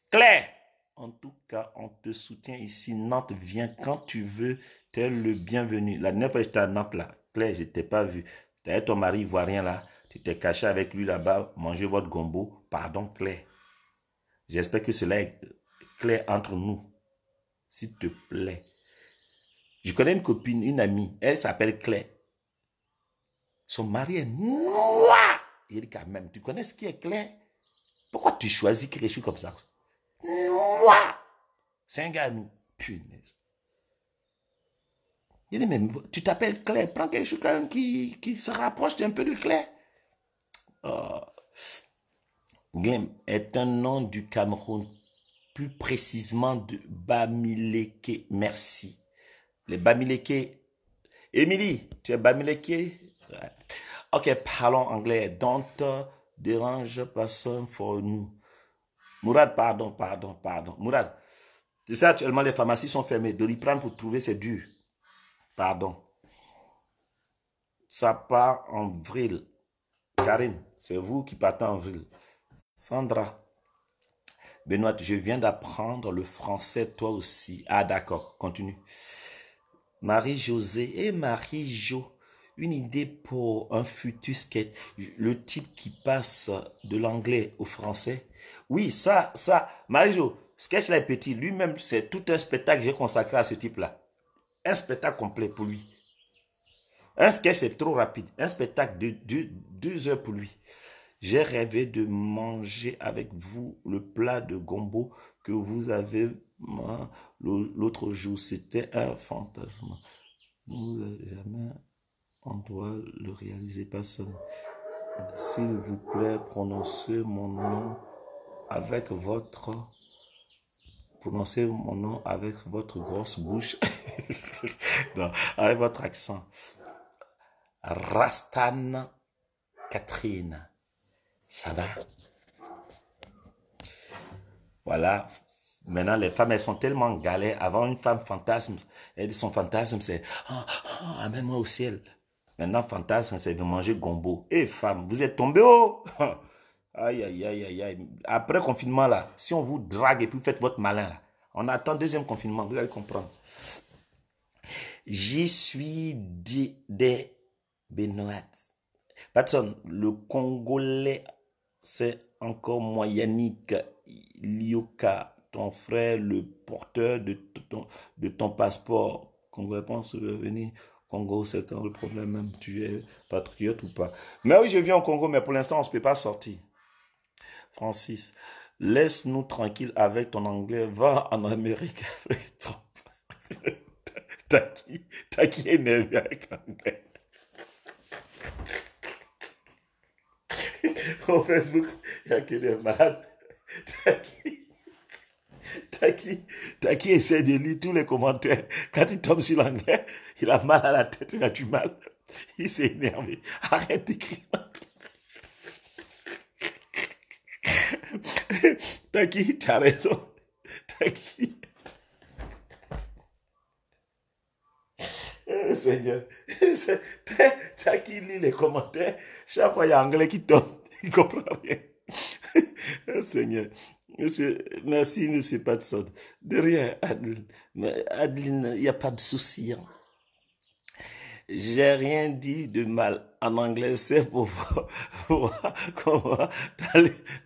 Claire, en tout cas, on te soutient ici. Nantes, viens quand tu veux. Tu es le bienvenu. La dernière fois que j'étais à Nantes, là, Claire, je ne t'ai pas vu. Tu avais ton mari ivoirien, là. Tu t'es caché avec lui là-bas, manger votre gombo. Pardon, Claire. J'espère que cela est clair entre nous. S'il te plaît. Je connais une copine, une amie. Elle s'appelle Claire. Son mari est noir. Il dit quand même, tu connais ce qui est clair? Pourquoi tu choisis quelque chose comme ça? Noir. C'est un gars à nous. Punaise. Il dit, mais tu t'appelles Claire. Prends quelque chose quand même qui se rapproche un peu de Claire. Oh. Game est un nom du Cameroun. Plus précisément de Bamileke. Merci. Les Bamileke. Émilie, tu es Bamileke? Ouais. Ok, parlons anglais. Don't dérange personne pour nous. Mourad, pardon. Mourad, tu sais, actuellement, les pharmacies sont fermées. De l'y prendre pour trouver, c'est dur. Pardon. Ça part en vrille. Karine, c'est vous qui partez en vrille. Sandra. Benoît, je viens d'apprendre le français, toi aussi. Ah, d'accord, continue. Marie-Josée et Marie-Jo. Une idée pour un futur sketch. Le type qui passe de l'anglais au français. Oui, ça. Marie-Jo, sketch là est petit. Lui-même, c'est tout un spectacle que j'ai consacré à ce type-là. Un spectacle complet pour lui. Un sketch, c'est trop rapide. Un spectacle de 2 heures pour lui. J'ai rêvé de manger avec vous le plat de gombo que vous avez l'autre jour. C'était un fantasme. Jamais on doit le réaliser, personne. S'il vous plaît, prononcez mon nom avec votre... Prononcez mon nom avec votre grosse bouche. Non, avec votre accent. Rastan Catherine. Ça va? Voilà. Maintenant, les femmes, elles sont tellement en galère. Avant, une femme fantasme, elle dit son fantasme, c'est amène-moi au ciel. Maintenant, fantasme, c'est de manger gombo. Eh, femme, vous êtes tombé haut. Aïe, aïe, aïe, aïe, aïe. Après confinement, là, si on vous drague et puis vous faites votre malin, là, on attend deuxième confinement, vous allez comprendre. J'y suis des Benoît. Patson, le Congolais, c'est encore moi, Yannick Lioka, ton frère, le porteur de ton passeport. Congolais pense venir. Congo, c'est quand le problème même, tu es patriote ou pas. Mais oui, je viens au Congo, mais pour l'instant, on ne se peut pas sortir. Francis, laisse-nous tranquille avec ton anglais, va en Amérique avec ton... T'as qui énervé avec l'anglais? Au Facebook, il n'y a que des malades. T'as qui essaie de lire tous les commentaires. Quand il tombe sur l'anglais, il a mal à la tête, il a du mal. Il s'est énervé. Arrête d'écrire. T'as qui? T'as raison. T'as qui? Seigneur. T'as qui lit les commentaires? Chaque fois, il y a anglais qui tombe. Il ne comprend rien. Seigneur. Monsieur, merci, monsieur Patson. De rien, Adeline. Mais Adeline, il n'y a pas de souci. Hein. J'ai rien dit de mal. En anglais, c'est pour voir comment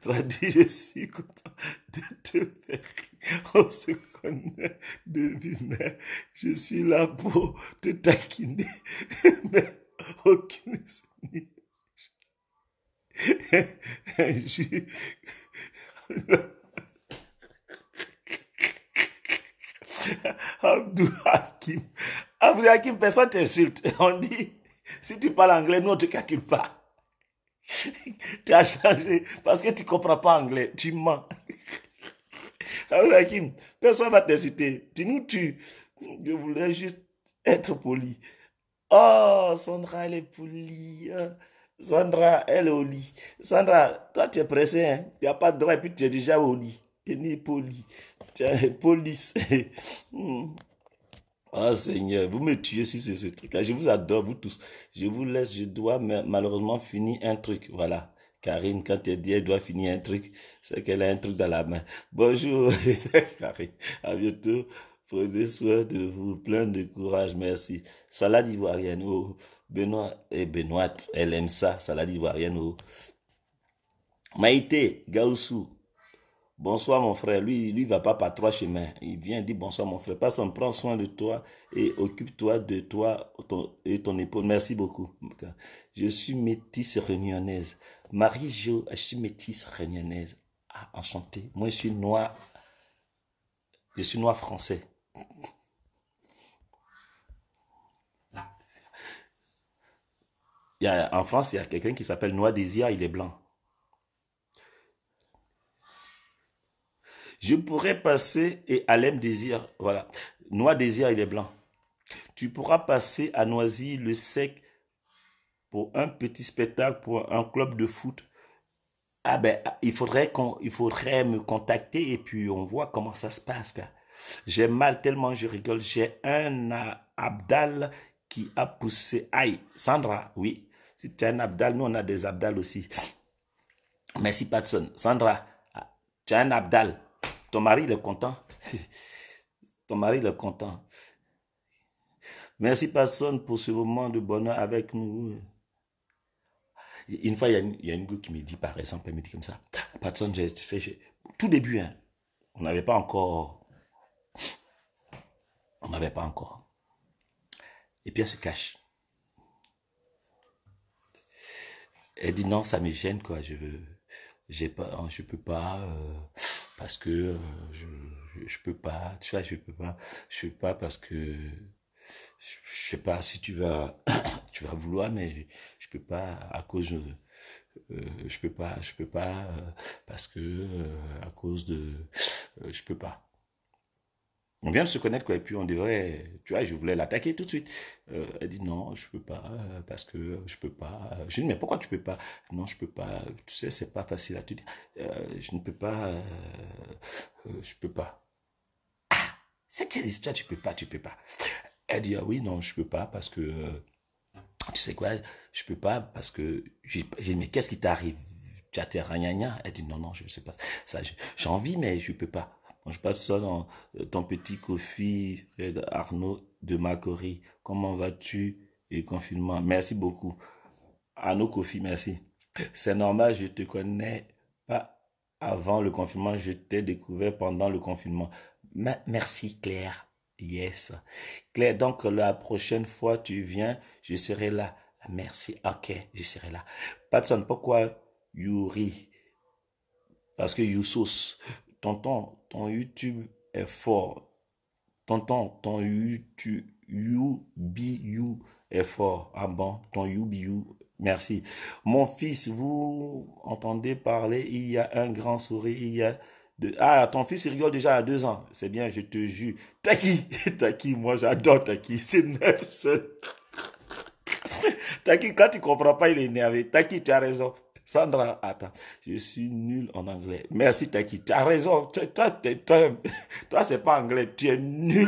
traduire. Je suis content de te faire rire. On se connaît depuis, mais je suis là pour te taquiner. Mais aucune je... Abdou Hakim. Abdou Hakim, personne t'insulte. On dit, si tu parles anglais, nous on ne te calcule pas. Tu as changé parce que tu ne comprends pas anglais. Tu mens. Abdou Hakim, personne ne va t'insulter. Dis-nous, je voulais juste être poli. Oh, Sandra, elle est polie. Sandra, elle est au lit. Sandra, toi, tu es pressé, hein? Tu n'as pas de droit et puis tu es déjà au lit. Tu es poli. Tu es police. Oh Seigneur, vous me tuez sur ce truc-là. Je vous adore, vous tous. Je vous laisse, je dois malheureusement finir un truc. Voilà. Karine, quand elle dit elle doit finir un truc, c'est qu'elle a un truc dans la main. Bonjour, Karine. À bientôt. Prenez soin de vous. Plein de courage. Merci. Salade ivoirienne. Oh, Benoît et Benoît, elle aime ça. Salade ivoirienne. Oh. Maïté, Gaoussou. Bonsoir mon frère, lui va pas par 3 chemins. Il vient dire bonsoir mon frère. Personne prend soin de toi et occupe-toi de toi et ton épaule. Merci beaucoup. Je suis métisse réunionnaise. Marie-Jo, je suis métisse réunionnaise. Ah, enchanté. Moi, je suis noir. Je suis noir français. En France, il y a quelqu'un qui s'appelle Noir Désir, il est blanc. Je pourrais passer et Alem Désir, voilà. Noir Désir, il est blanc. Tu pourras passer à Noisy-le-Sec pour un petit spectacle, pour un club de foot. Ah ben, il faudrait me contacter et puis on voit comment ça se passe. J'ai mal tellement je rigole. J'ai un Abdal qui a poussé. Aïe, Sandra, oui. Si tu as un Abdal, nous on a des Abdal aussi. Merci Patson. Sandra, tu as un Abdal. Ton mari, il est content. Ton mari, il est content. Merci, personne, pour ce moment de bonheur avec nous. Une fois, il y a une go qui me dit, par exemple, elle me dit comme ça, Patson, tu sais, tout début, hein, on n'avait pas encore. Et puis elle se cache. Elle dit non, ça me gêne, quoi. Je peux pas, parce que je peux pas, tu vois, je peux pas parce que je sais pas si tu vas, tu vas vouloir, mais je peux pas à cause, je peux pas parce que à cause de, je peux pas. On vient de se connaître, quoi, et puis on devrait, tu vois, je voulais l'attaquer tout de suite. Elle dit non, je peux pas, parce que je peux pas. Je dis, mais pourquoi tu peux pas? Non, je peux pas. Tu sais, c'est pas facile à te dire. Je ne peux pas, je peux pas. C'est quelle histoire, tu peux pas. Elle dit, ah oui, non, je peux pas, parce que, tu sais quoi, je peux pas, parce que, j'ai dit, mais qu'est-ce qui t'arrive? Tu as tes ragnagnas? Elle dit, non, non, je sais pas. Ça, j'ai envie, mais je peux pas. Mange pas de ça dans ton petit Kofi, Fred Arnaud de Macori. Comment vas-tu? Et confinement. Merci beaucoup. Arnaud Kofi, merci. C'est normal, je te connais pas avant le confinement, je t'ai découvert pendant le confinement. Merci Claire. Yes. Claire, donc la prochaine fois tu viens, je serai là. Merci. Ok, je serai là. Patson, pourquoi Yuri? Parce que Youssos, tonton, ton YouTube est fort. Tonton, ton YouTube, UBU est fort. Ah bon, ton UBU, merci. Mon fils, vous entendez parler, il y a un grand sourire, il y a de... Ah, ton fils, il rigole déjà à 2 ans. C'est bien, je te jure. Taki, Taki, moi j'adore Taki. C'est neuf seul. Taki, quand tu comprends pas, il est énervé. Taki, tu as raison. Sandra, attends, je suis nul en anglais. Merci Taki, tu as raison. Toi, c'est pas anglais, tu es nul.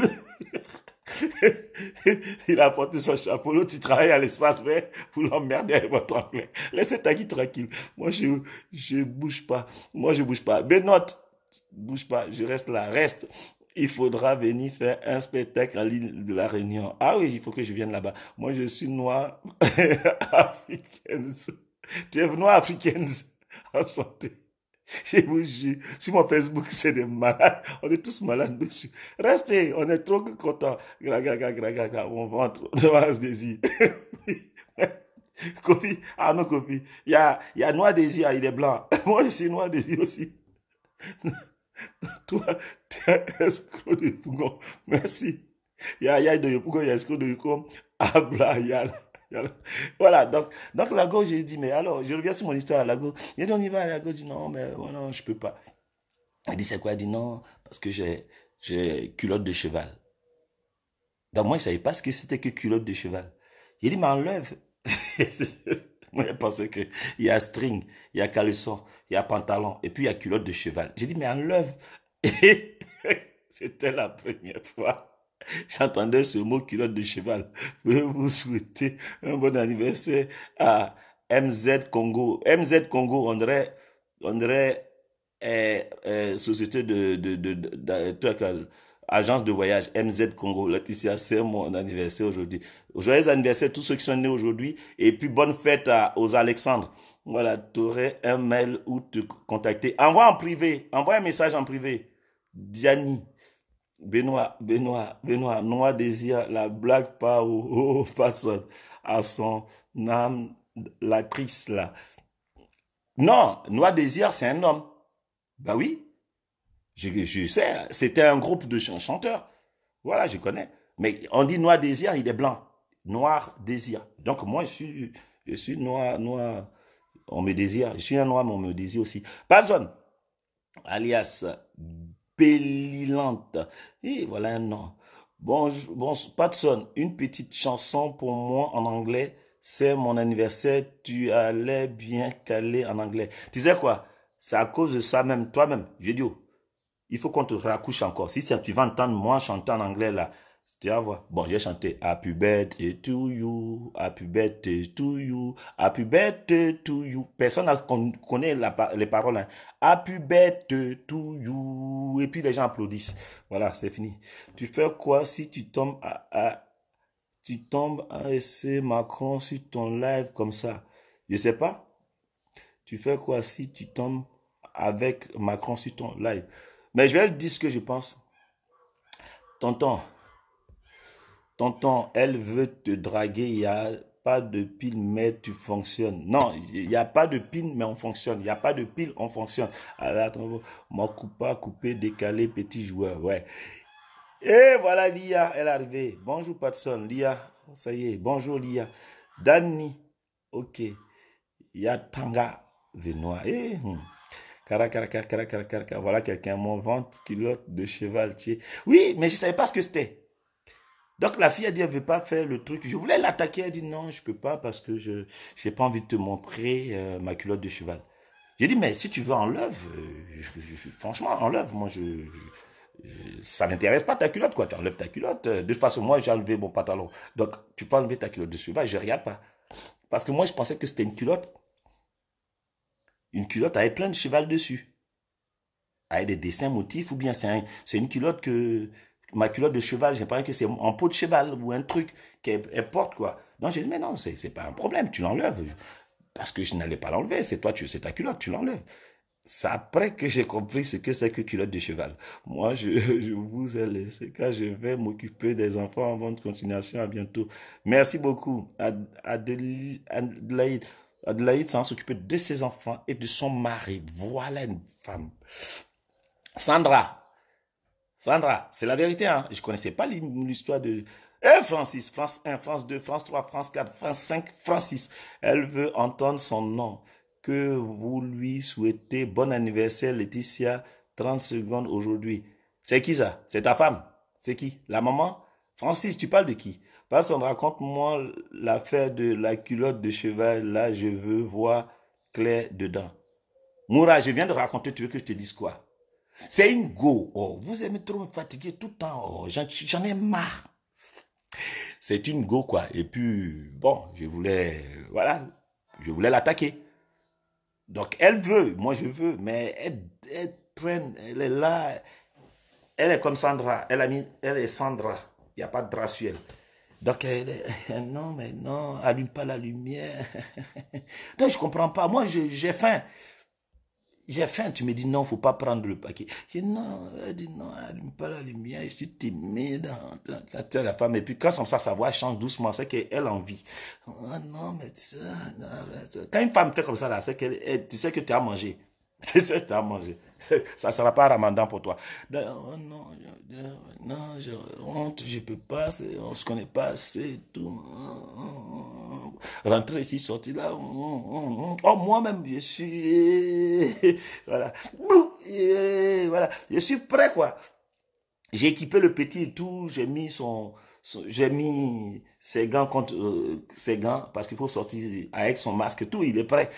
Il a porté son chapeau, l'autre il travaille à l'espace, mais vous l'emmerdez avec votre anglais. Laissez Taki tranquille. Moi, je bouge pas. Moi, je bouge pas. Benoît, bouge pas, je reste là, reste. Il faudra venir faire un spectacle à l'île de la Réunion. Ah oui, il faut que je vienne là-bas. Moi, je suis noir africaine. Tu es noir africaine. Enchanté. Je vous jure, sur mon Facebook, c'est des malades. On est tous malades dessus. Restez, on est trop contents. Gra, gra, gra, gra, gra, gra, mon ventre, noir désir. Copie, ah non, copie. Il y a noir désir, il est blanc. Moi, je suis noir désir aussi. Toi, tu es escroc de Pougon. Merci. Il y a de Pougon, il y a escroc de Pougon. Abla, yala. Voilà, donc la gauche, j'ai dit, mais alors, je reviens sur mon histoire, la gauche. Il dit, on y va, la gauche dit, non, mais oh non, je peux pas. Elle dit, c'est quoi? Elle dit, non, parce que j'ai culotte de cheval. Donc moi, je savais pas ce que c'était que culotte de cheval. Il dit, mais enlève. Moi, je pensais que il y a string, il y a caleçon, il y a pantalon, et puis il y a culotte de cheval. J'ai dit, mais enlève. Et c'était la première fois. J'entendais ce mot culotte de cheval. Je vous souhaiter un bon anniversaire à MZ Congo. MZ Congo, on dirait société agence de voyage MZ Congo. Laetitia, c'est mon anniversaire aujourd'hui. Joyeux anniversaire à tous ceux qui sont nés aujourd'hui. Et puis bonne fête aux Alexandres. Voilà, tu aurais un mail où te contacter. Envoie en privé, envoie un message en privé. Diani. Benoît, Noir désir la blague pas aux personnes, à son âme, l'actrice là. Non, Noir désir, c'est un homme. Bah oui, je sais, c'était un groupe de chanteurs. Voilà, je connais. Mais on dit Noir désir, il est blanc. Noir désir. Donc moi, je suis noir, on me désire. Je suis un noir, mais on me désire aussi. Personne, alias Bellilante. Et voilà un nom. Bon, Patson, une petite chanson pour moi en anglais. C'est mon anniversaire. Tu allais bien caler en anglais. Tu sais quoi? C'est à cause de ça même, toi-même. Je dis, oh, il faut qu'on te raccouche encore. Si tu vas entendre moi chanter en anglais là, tu vas voir. Bon, j'ai chanté Happy birthday to you, Happy birthday to you, Happy birthday to you. Personne ne connaît les paroles. Hein. Happy birthday to you. Et puis les gens applaudissent. Voilà, c'est fini. Tu fais quoi si tu tombes tu tombes à essayer Macron sur ton live comme ça? Je sais pas. Tu fais quoi si tu tombes avec Macron sur ton live? Mais je vais te dire ce que je pense. Tonton, Tonton, elle veut te draguer, il n'y a pas de pile, mais tu fonctionnes. Non, il n'y a pas de pile, mais on fonctionne. Il n'y a pas de pile, on fonctionne. Alors, mon coupa, coupé, décalé, petit joueur, ouais. Et voilà Lia, elle est arrivée. Bonjour Patson, Lia, ça y est. Bonjour Lia. Dani, ok. Yatanga, Venois. Cara. Voilà quelqu'un, mon ventre, culotte de cheval. Oui, mais je ne savais pas ce que c'était. Donc la fille a dit, elle ne veut pas faire le truc. Je voulais l'attaquer, elle dit non, je ne peux pas parce que je n'ai pas envie de te montrer ma culotte de cheval. J'ai dit, mais si tu veux, enlève. Franchement, enlève. Moi, ça n'intéresse pas ta culotte, quoi. Tu enlèves ta culotte. De toute façon, moi, j'ai enlevé mon pantalon. Donc, tu peux enlever ta culotte de cheval, je ne regarde pas. Parce que moi, je pensais que c'était une culotte. Une culotte avec plein de cheval dessus. Avec des dessins motifs, ou bien c'est une culotte que... Ma culotte de cheval, j'ai l'impression que c'est en peau de cheval ou un truc qu'elle porte, quoi. Donc, j'ai dit, mais non, c'est pas un problème, tu l'enlèves. Parce que je n'allais pas l'enlever, c'est toi, c'est ta culotte, tu l'enlèves. C'est après que j'ai compris ce que c'est que culotte de cheval. Moi, je vous ai laissé car je vais m'occuper des enfants en bonne continuation. À bientôt. Merci beaucoup. Adelaide. Adelaide s'en s'occuper de ses enfants et de son mari. Voilà une femme. Sandra. Sandra, c'est la vérité, hein. Je ne connaissais pas l'histoire de... Francis, France 1, France 2, France 3, France 4, France 5, Francis. Elle veut entendre son nom. Que vous lui souhaitez bon anniversaire, Laetitia, 30 secondes aujourd'hui. C'est qui ça? C'est ta femme? C'est qui? La maman? Francis, tu parles de qui? Personne, raconte-moi l'affaire de la culotte de cheval. Là, je veux voir clair dedans. Moura, je viens de raconter, tu veux que je te dise quoi? C'est une go. Oh, vous aimez trop me fatiguer tout le temps. Oh, j'en ai marre. C'est une go, quoi. Et puis, bon, voilà, je voulais l'attaquer. Donc, elle veut, moi je veux, mais elle traîne, elle est là. Elle est comme Sandra. Elle est Sandra. Il n'y a pas de drap sur elle. Donc, non, mais non, allume pas la lumière. Donc, je comprends pas. Moi, j'ai faim. J'ai faim, tu me dis non, faut pas prendre le paquet. Je dis non, elle dit non, allume pas la lumière, je suis timide. La femme, et puis quand sa voix change doucement, c'est qu'elle a envie. Oh non, mais tu sais, quand une femme fait comme ça, là, c'est qu'elle, tu sais que tu as mangé. Tu sais que tu as mangé. Ça ne sera pas ramadan pour toi. Oh non, non, j'ai honte, je peux pas, on se connaît pas assez, tout. Rentrer ici, sortir là. Oh, moi-même, je suis... Voilà. Voilà. Je suis prêt, quoi. J'ai équipé le petit et tout. J'ai mis j'ai mis ses gants contre ses gants parce qu'il faut sortir avec son masque et tout. Il est prêt.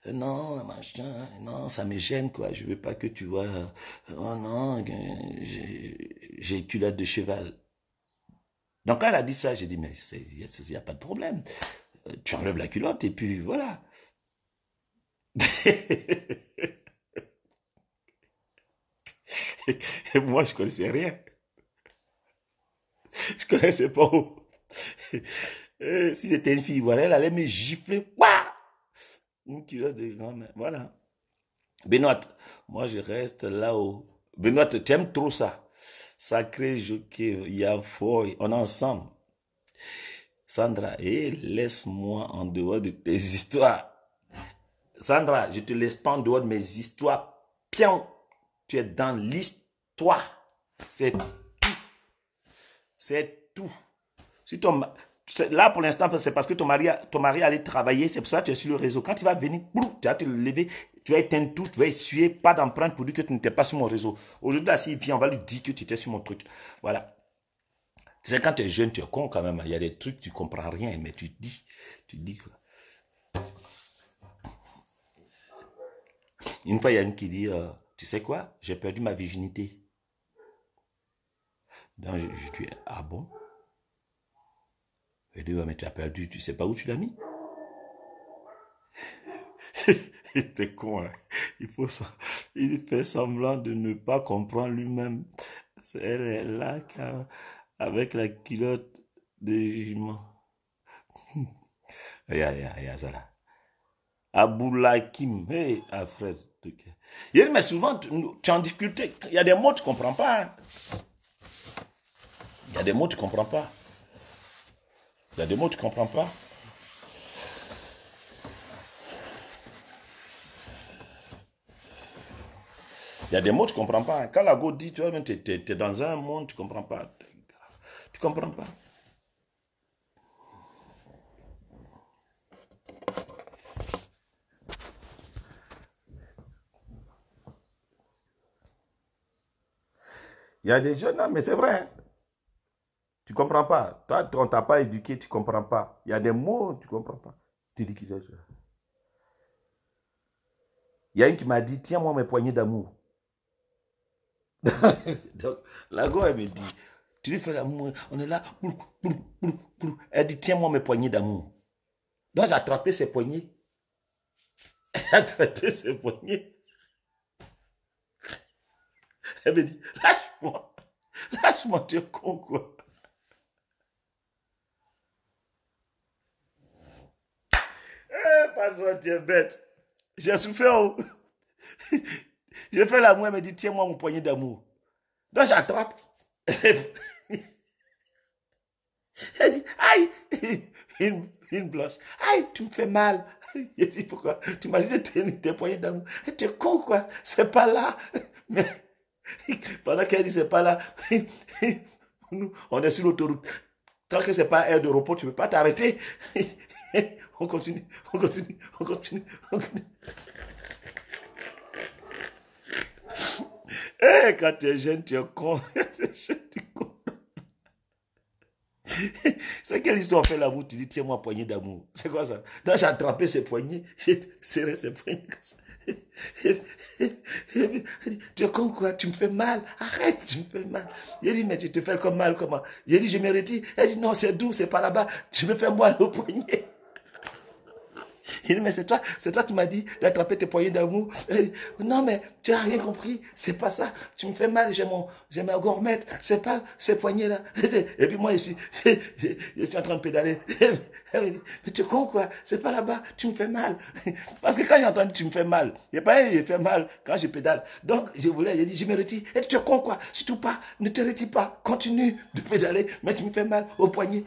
Non, machin, non, ça me gêne, quoi. Je veux pas que tu vois. Oh non, j'ai culotte de cheval. Donc, quand elle a dit ça, j'ai dit, mais il n'y a pas de problème. Tu enlèves la culotte et puis voilà. Et moi, je connaissais rien. Je connaissais pas où. Si c'était une fille, voilà, elle allait me gifler. Ouah, une culotte de grand-mère. Voilà. Benoît, moi, je reste là-haut. Benoît, tu aimes trop ça. Sacré jockey, il y a fort, on est ensemble. Sandra, laisse-moi en dehors de tes histoires. Sandra, je te laisse pas en dehors de mes histoires. Pion, tu es dans l'histoire. C'est tout. C'est tout. Si là, pour l'instant, c'est parce que ton mari allait travailler. C'est pour ça que tu es sur le réseau. Quand il va venir, tu vas te lever, tu vas éteindre tout, tu vas essuyer, pas d'empreinte pour dire que tu n'étais pas sur mon réseau. Aujourd'hui, là, s'il vient, on va lui dire que tu étais sur mon truc. Voilà. Tu sais, quand tu es jeune, tu es con quand même. Il y a des trucs, tu ne comprends rien, mais tu dis quoi. Une fois, il y a une qui dit, tu sais quoi, j'ai perdu ma virginité. Donc, je dis, ah bon? Elle dit, ouais, mais tu as perdu, tu sais pas où tu l'as mis? Il était con, hein? Il fait semblant de ne pas comprendre lui-même. Elle est là, avec la culotte de jument. Regarde ça là. Aboulakim, hey, Alfred. Il dit, mais souvent, tu es en difficulté. Il y a des mots que tu ne comprends pas. Hein? Il y a des mots que tu ne comprends pas. Il y a des mots que tu ne comprends pas. Il y a des mots que tu ne comprends pas. Quand la go dit, tu vois, tu es dans un monde, tu ne comprends pas. Tu ne comprends pas. Il y a des jeunes, non, mais c'est vrai. Hein. Tu ne comprends pas. Toi, on ne t'a pas éduqué, tu ne comprends pas. Il y a des mots, tu ne comprends pas. Tu dis qu'il est. Il y a une qui m'a dit, tiens-moi mes poignées d'amour. Donc, la go, elle me dit, tu lui fais l'amour, on est là. Elle dit, tiens-moi mes poignées d'amour. Donc, j'ai attrapé ses poignées. J'ai attrapé ses poignées. Elle me dit, lâche-moi. Lâche-moi, tu es con, quoi. Pardon, tu es bête. J'ai souffert. Oh. J'ai fait l'amour, elle me dit, tiens-moi mon poignet d'amour. Donc j'attrape. Elle dit, aïe, une blanche. Aïe, tu me fais mal. Il dit, pourquoi? Tu m'as dit tes poignées d'amour. Tu es con, quoi. C'est pas là. Mais pendant qu'elle dit, c'est pas là, nous, on est sur l'autoroute. Tant que c'est pas air de repos, tu ne peux pas t'arrêter. On continue, on continue, on continue, on continue. Eh, quand tu es jeune, tu es con. Tu es jeune, tu es con. C'est quelle histoire fait l'amour? Tu dis, tiens-moi poignée d'amour. C'est quoi ça? Donc j'ai attrapé ses poignets, j'ai serré ses poignets comme ça. Tu es con quoi? Tu me fais mal. Arrête, tu me fais mal. Il dit, mais tu te fais comme mal, comment? J'ai dit, je me retire. Elle dit, non, c'est doux, c'est pas là-bas. Tu me fais mal au poignet. Il dit, mais c'est toi qui m'as dit d'attraper tes poignées d'amour. Non, mais tu n'as rien compris. C'est pas ça. Tu me fais mal, j'ai ma gourmette. C'est pas ces poignées-là. Et puis moi, je suis en train de pédaler. Elle me dit, mais tu es con, quoi. C'est pas là-bas. Tu me fais mal. Parce que quand j'ai entendu tu me fais mal, il n'y a pas j'ai fait mal quand je pédale. Donc, j'ai dit, je me retire. Et tu es con, quoi. Surtout pas, ne te retire pas. Continue de pédaler, mais tu me fais mal au poignet.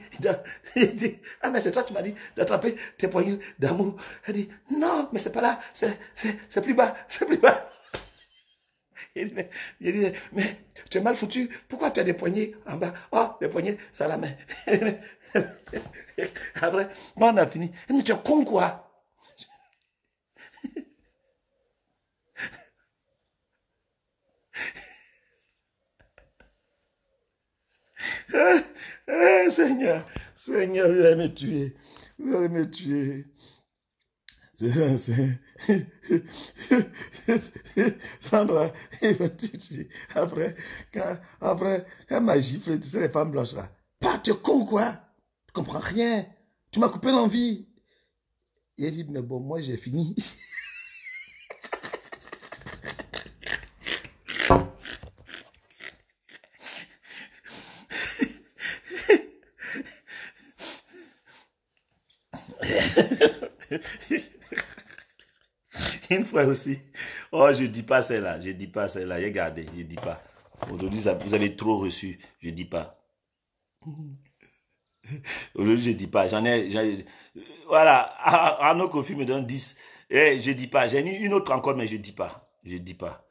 Il dit, ah, mais c'est toi qui m'as dit d'attraper tes poignées d'amour. Elle dit, non, mais c'est pas là, c'est plus bas, c'est plus bas. Il dit, mais tu es mal foutu, pourquoi tu as des poignées en bas? Oh, les poignées, ça la main. Après, quand on a fini, mais tu es con quoi? Seigneur, Seigneur, vous allez me tuer, vous allez me tuer. Sandra, il m'a tué. Après, elle m'a giflé, tu sais, les femmes blanches là. Pas, tu es con quoi? Tu comprends rien. Tu m'as coupé l'envie. Il a dit, mais bon, moi j'ai fini. Une fois aussi. Oh, je dis pas celle-là. Je dis pas celle-là. Regardez, je dis pas. Aujourd'hui, vous avez trop reçu. Je dis pas. Aujourd'hui, je dis pas. Voilà. Arnaud Kofi me donne 10. Et je dis pas. J'ai une autre encore, mais je dis pas. Je dis pas.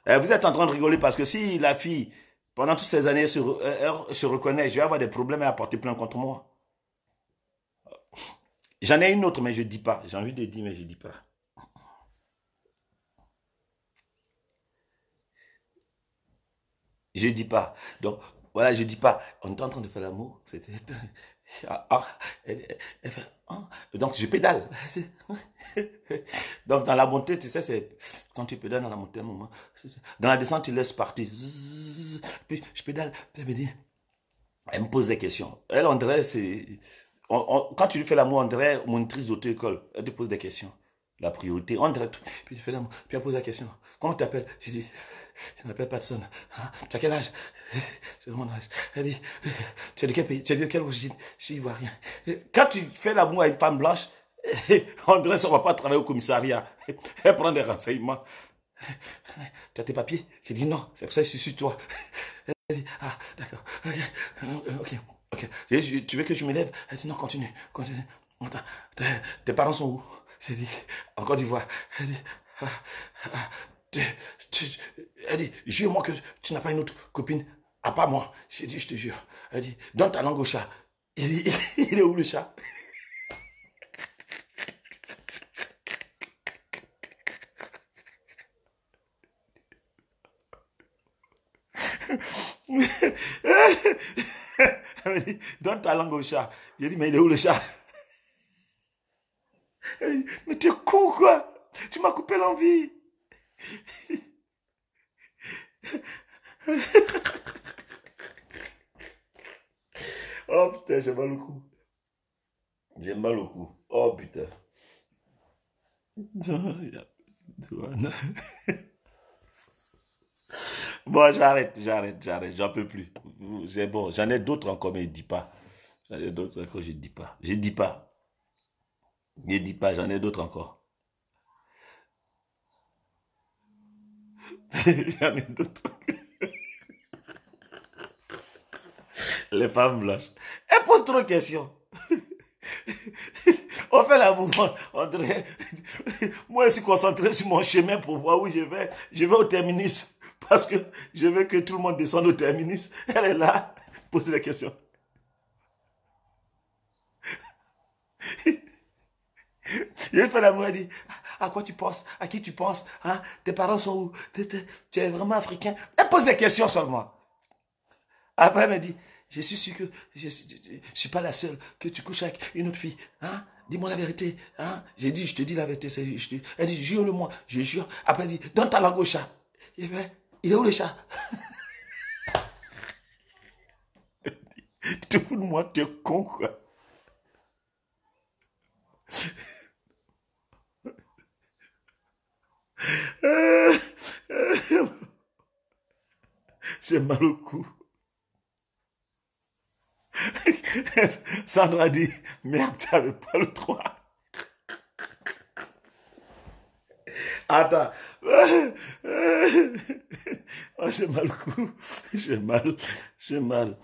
Vous êtes en train de rigoler parce que si la fille, pendant toutes ces années, se reconnaît, je vais avoir des problèmes à porter plainte contre moi. J'en ai une autre, mais je dis pas. J'ai envie de dire, mais je dis pas. Je dis pas. Donc, voilà, je dis pas. On est en train de faire l'amour. C'était. Elle fait, ah. Donc, je pédale. Donc, dans la montée, tu sais, c'est quand tu pédales dans la montée, un moment. Dans la descente, tu laisses partir. Puis, je pédale. Elle me pose des questions. Elle, on dirait, c'est. Quand tu lui fais l'amour, on dirait monitrice d'auto-école. Elle te pose des questions. La priorité, on dirait tout. Puis tu fais l'amour. Puis elle pose la question. Comment tu t'appelles? Je dis, je n'appelle personne. Hein? Tu as quel âge? C'est mon âge. Elle dit, tu es de quel pays? Tu es de quelle origine? Je suis ivoirien. Quand tu fais l'amour à une femme blanche, on dirait qu'on ne va pas travailler au commissariat. Elle prend des renseignements. Tu as tes papiers? J'ai dit non, c'est pour ça que je suis sur toi. Elle dit, ah, d'accord. Ok. Ok. Tu veux que je me lève? Elle dit, non, continue, continue. Attends, tes parents sont où? J'ai dit, en Côte d'Ivoire. Elle dit, ah, ah, tu- tu- elle dit, jure-moi que tu n'as pas une autre copine à part moi. J'ai dit, je te jure. Elle dit, donne ta langue au chat. Il dit, il est où le chat? Elle me dit, donne ta langue au chat. J'ai dit, mais il est où le chat? Elle dit, mais tu es con quoi? Tu m'as coupé l'envie. Oh putain, j'ai mal au cou. J'ai mal au cou. Oh putain. Bon, j'arrête, j'en peux plus. C'est bon, j'en ai d'autres encore, mais je dis pas. J'en ai d'autres encore, je dis pas. Je dis pas. Je dis pas, j'en ai d'autres encore. J'en ai d'autres. Les femmes blanches. Elles posent trop de questions. On fait l'amour. Moi, je suis concentré sur mon chemin pour voir où je vais. Je vais au terminus. Parce que je veux que tout le monde descende au terminus. Elle est là, pose des questions. Je fais l'amour, elle dit, à quoi tu penses? À qui tu penses? Hein? Tes parents sont où? Tu es vraiment africain? Elle pose des questions seulement. Après, elle me dit, je suis sûr que je suis pas la seule, que tu couches avec une autre fille. Hein? Dis-moi la vérité. Hein? J'ai dit, je te dis la vérité. Elle dit, jure-le-moi. Je jure. Après, elle dit, donne ta langue au chat. Il fait, il est où le chat? Tu te fous de moi, tu es con, quoi. J'ai mal au cou. Sandra dit, merde, t'avais pas le droit. Attends. Oh, j'ai mal au cou. J'ai mal. J'ai mal.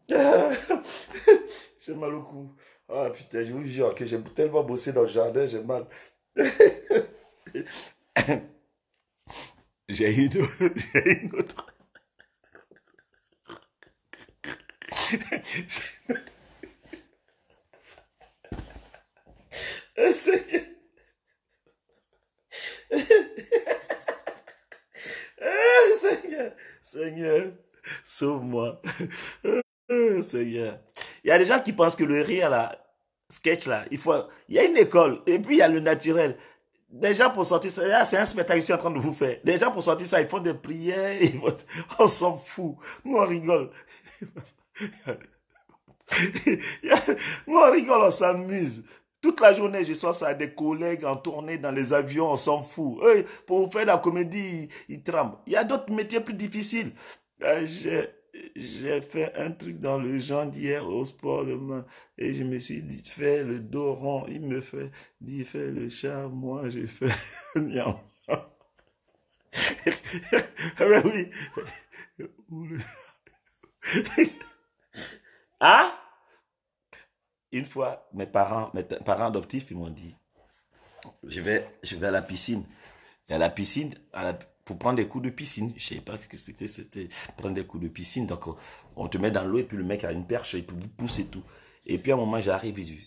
J'ai mal au cou. Ah putain, je vous jure que j'ai tellement bossé dans le jardin, j'ai mal. J'ai une autre. J'ai une autre. Seigneur, Seigneur, Seigneur, sauve-moi. Seigneur. Il y a des gens qui pensent que le rire, là, sketch, là, il y a une école, et puis il y a le naturel. Des gens pour sortir ça, c'est un spectacle que je suis en train de vous faire. Des gens pour sortir ça, ils font des prières, on s'en fout. Nous, on rigole. Nous, on rigole, on s'amuse. Toute la journée, je sors ça à des collègues en tournée dans les avions, on s'en fout. Eux, pour faire la comédie, ils tremblent. Il y a d'autres métiers plus difficiles. J'ai fait un truc dans le genre d'hier au sport demain et je me suis dit, fais le dos rond. Il me fait, dit, fais le chat. Moi, j'ai fait, niam. Ah ben oui. Hein? Une fois, mes parents adoptifs, ils m'ont dit, je vais à la piscine. Et à la piscine, pour prendre des coups de piscine. Je ne savais pas ce que c'était prendre des coups de piscine. Donc, on te met dans l'eau et puis le mec a une perche et puis vous pousse et tout. Et puis à un moment, j'arrive et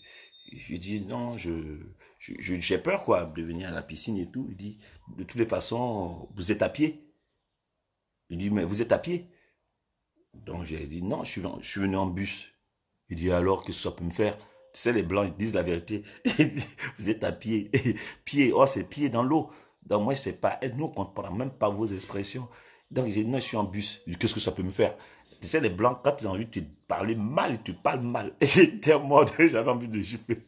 je dis non, j'ai peur quoi de venir à la piscine et tout. Il dit de toutes les façons, vous êtes à pied. Il dit mais vous êtes à pied. Donc j'ai dit non, je suis venu en bus. Il dit alors que ça peut me faire. Tu sais, les blancs, ils disent la vérité. Il dit, vous êtes à pied. Pied, oh, c'est pied dans l'eau. Donc moi, je sais pas. Et nous, on ne comprend même pas vos expressions. Donc j'ai dit, non, je suis en bus. Qu'est-ce que ça peut me faire? Tu sais, les blancs, quand ils ont envie de te parler mal, ils te parlent mal. Et j'étais mort, j'avais envie de gifler.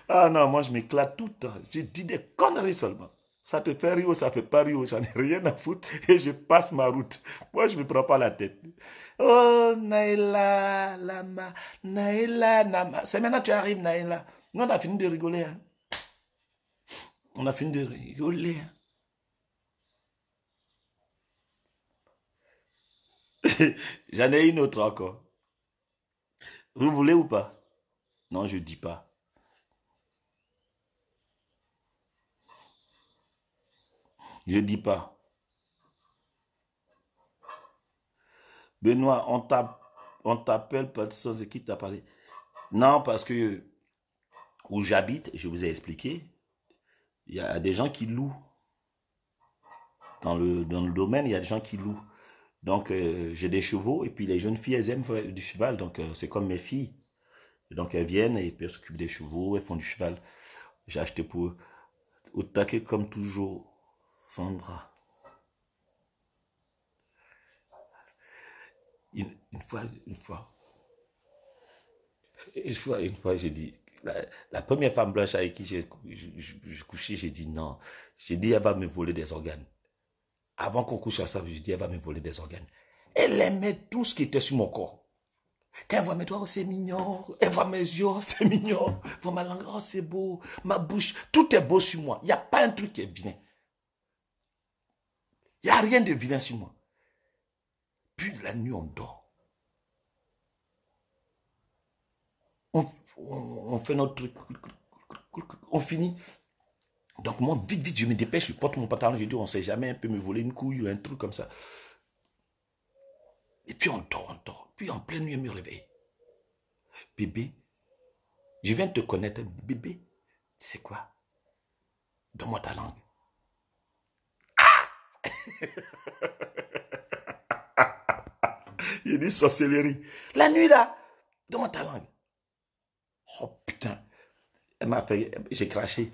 Ah non, moi je m'éclate tout le temps. Je dis des conneries seulement. Ça te fait rire ou ça fait pas rire, j'en ai rien à foutre et je passe ma route. Moi je me prends pas la tête. Oh Naïla, Lama, Naïla, Nama. C'est maintenant que tu arrives Naïla. Nous on a fini de rigoler. Hein. On a fini de rigoler. Hein. J'en ai une autre encore. Vous voulez ou pas? Non, je dis pas. Je dis pas. Benoît, on t'appelle Patson, c'est qui t'a parlé? Non, parce que où j'habite, je vous ai expliqué, il y a des gens qui louent. Dans le domaine, il y a des gens qui louent. Donc, j'ai des chevaux, et puis les jeunes filles, elles aiment faire du cheval. Donc, c'est comme mes filles. Et donc, elles viennent et puis elles s'occupent des chevaux, elles font du cheval. J'ai acheté pour eux. Au taquet comme toujours, Sandra. Une fois, une fois, j'ai dit, la première femme blanche avec qui j'ai couché, j'ai dit non. J'ai dit, elle va me voler des organes. Avant qu'on couche ensemble, j'ai dit, elle va me voler des organes. Elle aimait tout ce qui était sur mon corps. Quand elle voit mes doigts, oh, c'est mignon. Elle voit mes yeux, oh, c'est mignon. Elle voit ma langue, oh, c'est beau. Ma bouche, tout est beau sur moi. Il n'y a pas un truc qui est vilain. Il n'y a rien de vilain sur moi. Puis la nuit, on dort. On fait notre truc. On finit. Donc moi, vite, vite, je me dépêche, je porte mon pantalon, je dis, on ne sait jamais, un peu me voler une couille ou un truc comme ça. Et puis on dort, on dort. Puis en pleine nuit, elle me réveille. Bébé, je viens de te connaître. Bébé, tu sais quoi? Donne-moi ta langue. Il dit sorcellerie. La nuit là, donne-moi ta langue. Oh putain, elle m'a fait, j'ai craché.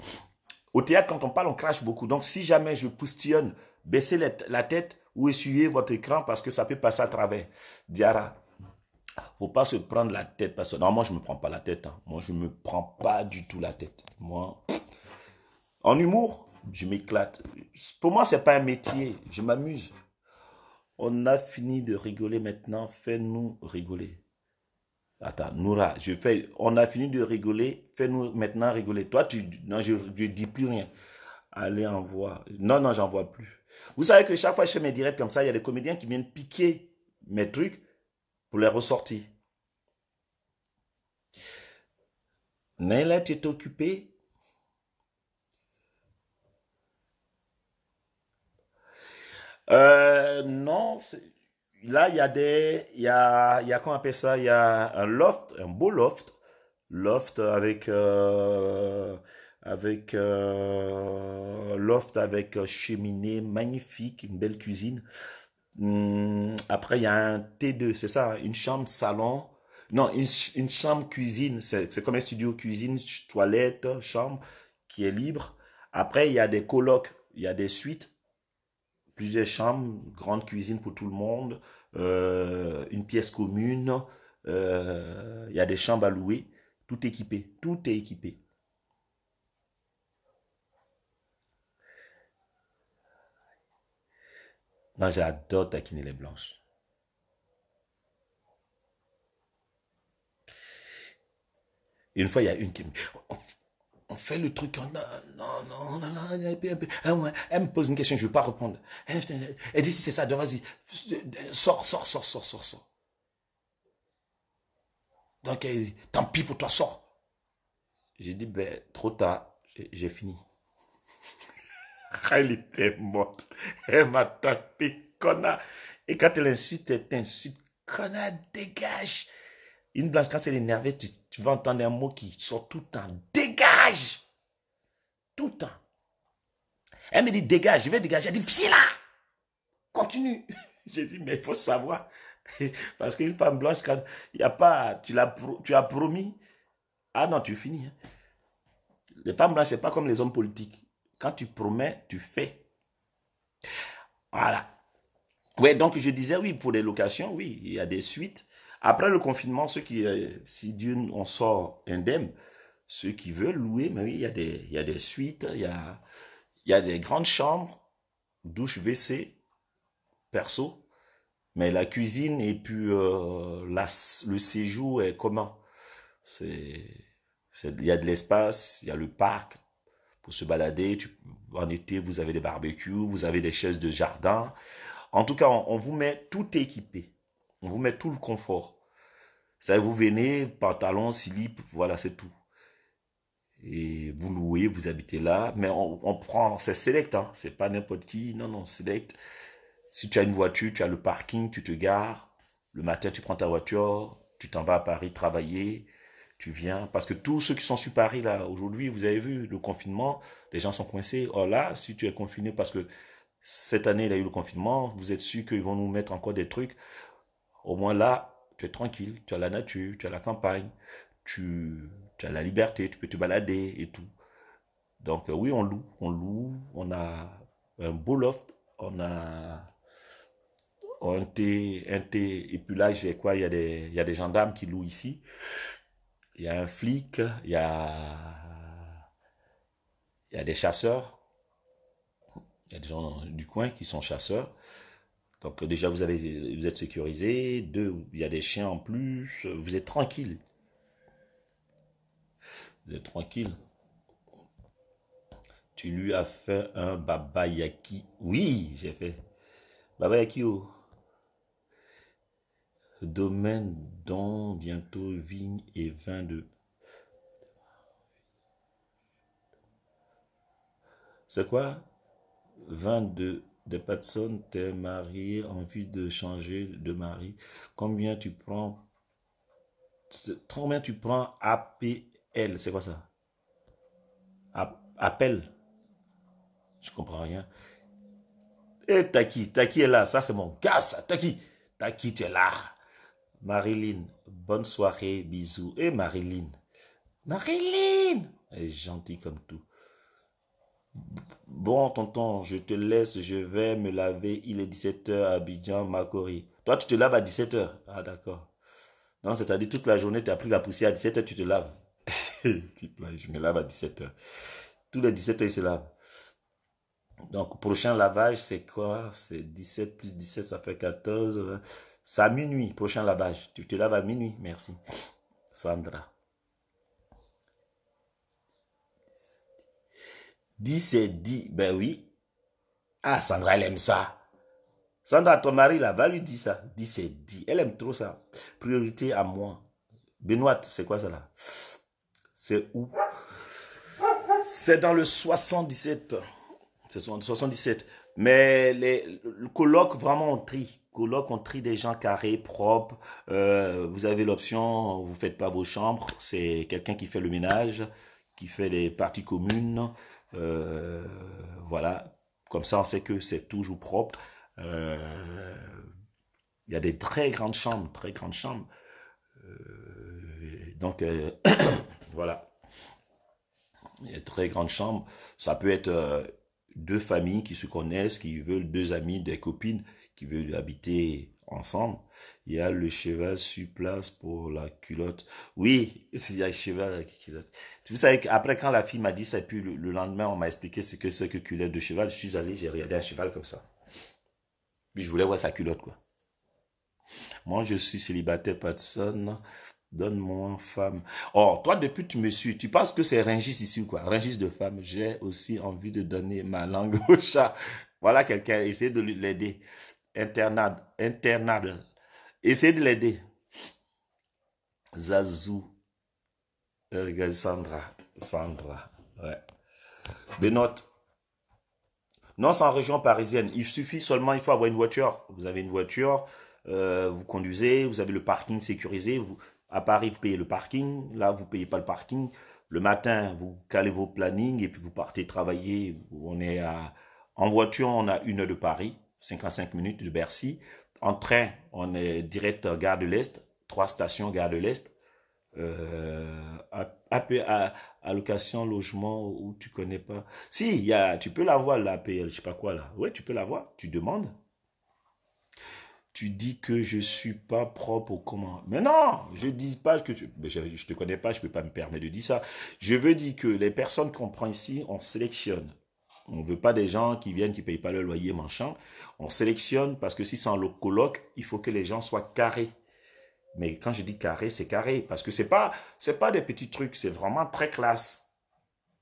Au théâtre, quand on parle, on crache beaucoup. Donc si jamais je poustillonne, baissez la tête ou essuyez votre écran parce que ça peut passer à travers. Diara, faut pas se prendre la tête parce que non, moi je me prends pas la tête. Hein. Moi je me prends pas du tout la tête. Moi, en humour, je m'éclate. Pour moi, c'est pas un métier. Je m'amuse. On a fini de rigoler maintenant. Fais-nous rigoler. Attends, Noura, on a fini de rigoler. Fais-nous maintenant rigoler. Toi, non, je dis plus rien. Allez, envoie. Non, non, j'en vois plus. Vous savez que chaque fois que je fais mes directs comme ça, il y a des comédiens qui viennent piquer mes trucs pour les ressortir. Naila, tu es occupé? Non, là, il y a comment on appelle ça? Il y a un loft, un beau loft. Loft loft avec cheminée magnifique, une belle cuisine. Après, il y a un T2, c'est ça, une chambre salon. Non, une chambre cuisine, c'est comme un studio cuisine, toilette, chambre qui est libre. Après, il y a des colocs, il y a des suites, plusieurs chambres, grande cuisine pour tout le monde, une pièce commune, il y a des chambres à louer, tout équipé, tout est équipé. Non, j'adore taquiner les blanches. Une fois, il y a une qui me dit, on fait le truc, non, non, non, non, non, elle me pose une question, je ne veux pas répondre. Elle dit, si c'est ça, vas-y, sors, sors, sors, sors, sors, sors. Donc, elle dit, tant pis pour toi, sors. J'ai dit, ben, trop tard, j'ai fini. Elle était morte. Elle m'a tapé, connard. Et quand elle insulte, elle t'insulte, connard, dégage. Une blanche, quand elle est énervée, tu vas entendre un mot qui sort tout le temps. Dégage! Tout le temps. Elle me dit, dégage, je vais dégager. Elle dit, viens là! Continue. J'ai dit, mais il faut savoir. Parce qu'une femme blanche, quand il n'y a pas, tu as promis. Ah non, tu finis. Hein. Les femmes blanches, c'est pas comme les hommes politiques. Quand tu promets, tu fais. Voilà. Ouais, donc je disais, oui, pour les locations, oui, il y a des suites. Après le confinement, si Dieu en sort indemne, ceux qui veulent louer, mais oui, il y a des suites, il y a des grandes chambres, douche, WC, perso, mais la cuisine et puis le séjour est comment? Il y a de l'espace, il y a le parc pour se balader. En été, vous avez des barbecues, vous avez des chaises de jardin. En tout cas, on vous met tout équipé. On vous met tout le confort. Ça, vous venez, pantalon, slip, voilà, c'est tout. Et vous louez, vous habitez là, mais on prend, c'est select, hein, c'est pas n'importe qui, non, non, select. Si tu as une voiture, tu as le parking, tu te gares, le matin tu prends ta voiture, tu t'en vas à Paris travailler, tu viens, parce que tous ceux qui sont sur Paris là, aujourd'hui, vous avez vu, le confinement, les gens sont coincés. Or là, si tu es confiné, parce que cette année il y a eu le confinement, vous êtes sûr qu'ils vont nous mettre encore des trucs, au moins là, tu es tranquille, tu as la nature, tu as la campagne, tu as la liberté, tu peux te balader et tout. Donc oui, on a un beau loft, on a un thé, et puis là, j'ai quoi, il y a des gendarmes qui louent ici, il y a un flic, il y a des chasseurs, il y a des gens du coin qui sont chasseurs. Donc déjà, vous êtes sécurisé, deux, il y a des chiens en plus, vous êtes tranquille, vous êtes tranquille. Tu lui as fait un baba yaki. Oui, j'ai fait. Baba yaki au domaine dont bientôt vigne et vin de... C'est quoi? Vin de personnes t'es marié, envie de changer de mari. Combien tu prends? Combien tu prends APL? C'est quoi ça? Appel? Je comprends rien. Et Taki est là. Ça, c'est mon gars, ça. Taki, tu es là. Marilyn, bonne soirée, bisous. Et Marilyn. Marilyn! Elle est gentille comme tout. Bon, tonton, je te laisse, je vais me laver. Il est 17 h à Abidjan, Makori. Toi, tu te laves à 17 h. Ah, d'accord. Non, c'est-à-dire toute la journée, tu as pris la poussière à 17 h, tu te laves. Je me lave à 17 h. Tous les 17 h, il se lave. Donc, prochain lavage, c'est quoi? C'est 17 plus 17, ça fait 14. C'est à minuit, prochain lavage. Tu te laves à minuit, merci. Sandra. 10 c'est 10, ben oui. Ah, Sandra, elle aime ça. Sandra, ton mari là, va lui dire ça. 10 c'est 10. Elle aime trop ça. Priorité à moi. Benoît, c'est quoi ça là? C'est où? C'est dans le 77. C'est 77. Mais le colloque, vraiment, on trie. Colloque, on trie des gens carrés, propres. Vous avez l'option, vous faites pas vos chambres. C'est quelqu'un qui fait le ménage, qui fait les parties communes. Euh, voilà. Comme ça, on sait que c'est toujours propre. Euh, Il y a des très grandes chambres, très grandes chambres. Donc, voilà. Il y a de très grandes chambres. Ça peut être deux familles qui se connaissent, qui veulent, deux amis, des copines, qui veulent habiter ensemble. Il y a le cheval sur place pour la culotte. Oui, il y a le cheval avec la culotte. Vous savez qu'après, quand la fille m'a dit ça, et puis le lendemain, on m'a expliqué ce que c'est que culotte de cheval, je suis allé, j'ai regardé un cheval comme ça. Puis je voulais voir sa culotte, quoi. Moi, je suis célibataire, personne. Donne-moi femme. Oh, toi, depuis que tu me suis, tu penses que c'est Rungis ici ou quoi? Rungis de femme. J'ai aussi envie de donner ma langue au chat. Voilà quelqu'un, essayez de l'aider. Internade, internade. Essayez de l'aider. Zazou. Regarde Sandra. Sandra. Ouais. Benoît. Non, c'est en région parisienne. Il suffit seulement, il faut avoir une voiture. Vous avez une voiture, vous conduisez, vous avez le parking sécurisé. À Paris, vous payez le parking. Là, vous ne payez pas le parking. Le matin, vous calez vos plannings et puis vous partez travailler. En voiture, on a 1 heure de Paris, 55 minutes de Bercy. En train, on est direct Gare de l'Est, 3 stations Gare de l'Est. Allocation logement où tu connais pas. Si, tu peux l'avoir l'APL, je sais pas quoi là. Ouais, tu peux l'avoir. Tu demandes. Tu dis que je suis pas propre au comment. Mais non, je dis pas que je te connais pas, je peux pas me permettre de dire ça. Je veux dire que les personnes qu'on prend ici, on sélectionne. On veut pas des gens qui viennent, qui payent pas le loyer, machin. On sélectionne parce que si c'est en coloc, il faut que les gens soient carrés. Mais quand je dis carré, c'est carré. Parce que c'est pas des petits trucs, c'est vraiment très classe.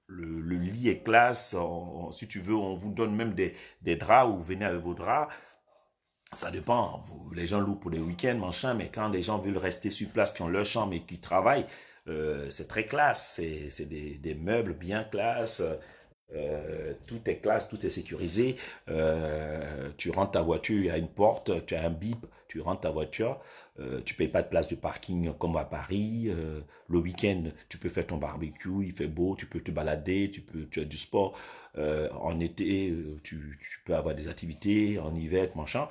Le lit est classe. Si tu veux, on vous donne même des draps ou vous venez avec vos draps. Ça dépend. Les gens louent pour des week-ends, machin, mais quand les gens veulent rester sur place, qui ont leur chambre et qui travaillent, c'est très classe. C'est des meubles bien classe. Tout est classe, tout est sécurisé. Tu rentres ta voiture, il y a une porte, tu as un bip, tu rentres ta voiture. Tu payes pas de place de parking comme à Paris. Le week-end, tu peux faire ton barbecue, il fait beau, tu peux te balader, tu as du sport. En été, tu peux avoir des activités, en hiver, machin.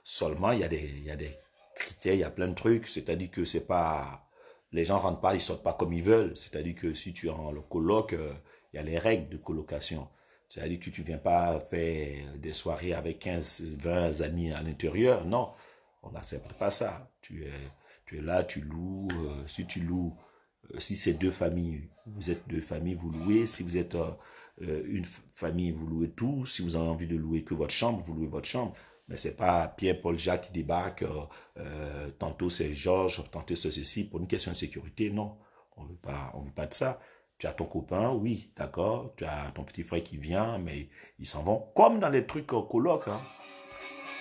Seulement, il y a des critères, il y a plein de trucs. C'est-à-dire que c'est pas, les gens rentrent pas, ils sortent pas comme ils veulent. C'est-à-dire que si tu es en coloc, il y a les règles de colocation. C'est-à-dire que tu viens pas faire des soirées avec 15, 20 amis à l'intérieur. Non, on n'accepte pas ça. Tu es là, tu loues. Si tu loues, si c'est deux familles, vous êtes deux familles, vous louez. Si vous êtes une famille, vous louez tout. Si vous avez envie de louer que votre chambre, vous louez votre chambre. Mais c'est pas Pierre-Paul Jacques qui débarque. Tantôt c'est Georges, tantôt c'est ceci. Pour une question de sécurité, non. On veut pas de ça. Tu as ton copain, oui, d'accord. Tu as ton petit frère qui vient, mais ils s'en vont. Comme dans les trucs colocs, hein.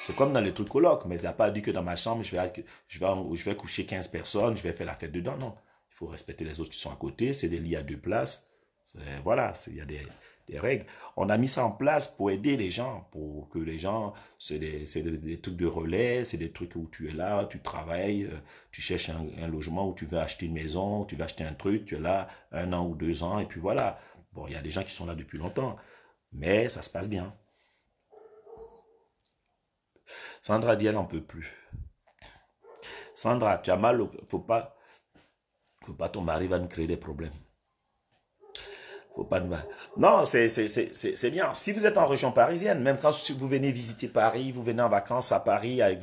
C'est comme dans les trucs colocs, mais il n'a pas dit que dans ma chambre, je vais coucher 15 personnes, je vais faire la fête dedans. Non. Il faut respecter les autres qui sont à côté. C'est des lits à deux places. Voilà, il y a des règles. On a mis ça en place pour aider les gens, pour que les gens, des trucs de relais, c'est des trucs où tu es là, tu travailles, tu cherches un logement, où tu veux acheter une maison, tu veux acheter un truc, tu es là 1 an ou 2 ans, et puis voilà. Bon, il y a des gens qui sont là depuis longtemps, mais ça se passe bien. Sandra dit, elle n'en peut plus. Sandra, tu as mal, faut pas ton mari va nous créer des problèmes. Faut pas de mal. Non, c'est bien. Si vous êtes en région parisienne, même quand vous venez visiter Paris, vous venez en vacances à Paris avec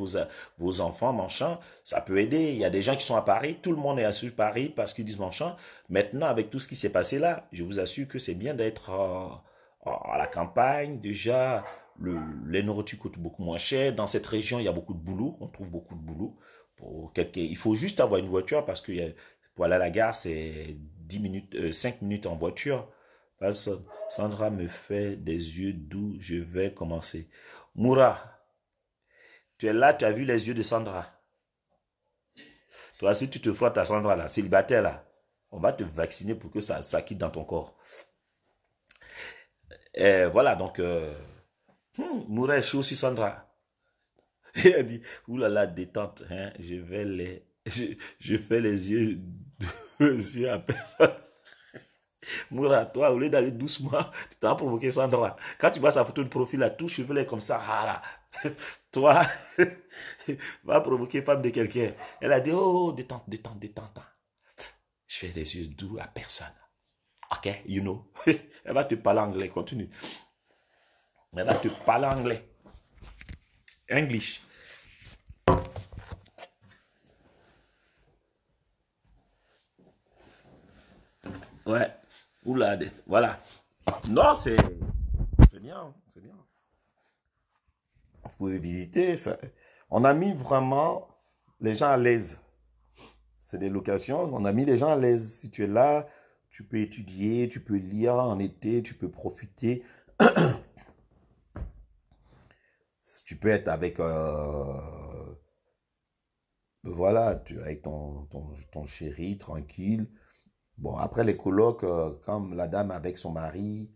vos enfants, machin, ça peut aider. Il y a des gens qui sont à Paris, tout le monde est sur Paris parce qu'ils disent machin. Maintenant, avec tout ce qui s'est passé là, je vous assure que c'est bien d'être à la campagne. Déjà, les nourritures coûtent beaucoup moins cher. Dans cette région, il y a beaucoup de boulot. On trouve beaucoup de boulot. Il faut juste avoir une voiture parce que pour aller à la gare, c'est 10 minutes, 5 minutes en voiture. Personne. Sandra me fait des yeux d'où je vais commencer. Moura, tu es là, tu as vu les yeux de Sandra. Toi, si tu te frottes à Sandra, là, célibataire, là, on va te vacciner pour que ça quitte dans ton corps. Et voilà, donc, Moura est chaud sur Sandra. Et elle dit, oulala, détente, hein, je fais les yeux, les yeux à personne. Moura, toi, au lieu d'aller doucement, tu t'as provoqué Sandra. Quand tu vois sa photo de profil, là, tout chevelé comme ça, ah là. Toi, va provoquer femme de quelqu'un. Elle a dit, oh, détente, détente, détente. Je fais les yeux doux à personne. Ok, you know. Elle va te parler anglais, continue. Elle va te parler anglais. English. Ouais. Oula, voilà. Non, c'est bien, c'est bien. Vous pouvez visiter ça. On a mis vraiment les gens à l'aise. C'est des locations, on a mis les gens à l'aise. Si tu es là, tu peux étudier, tu peux lire en été, tu peux profiter. Tu peux être avec, voilà, avec ton chéri, tranquille. Bon, après les colocs, comme la dame avec son mari,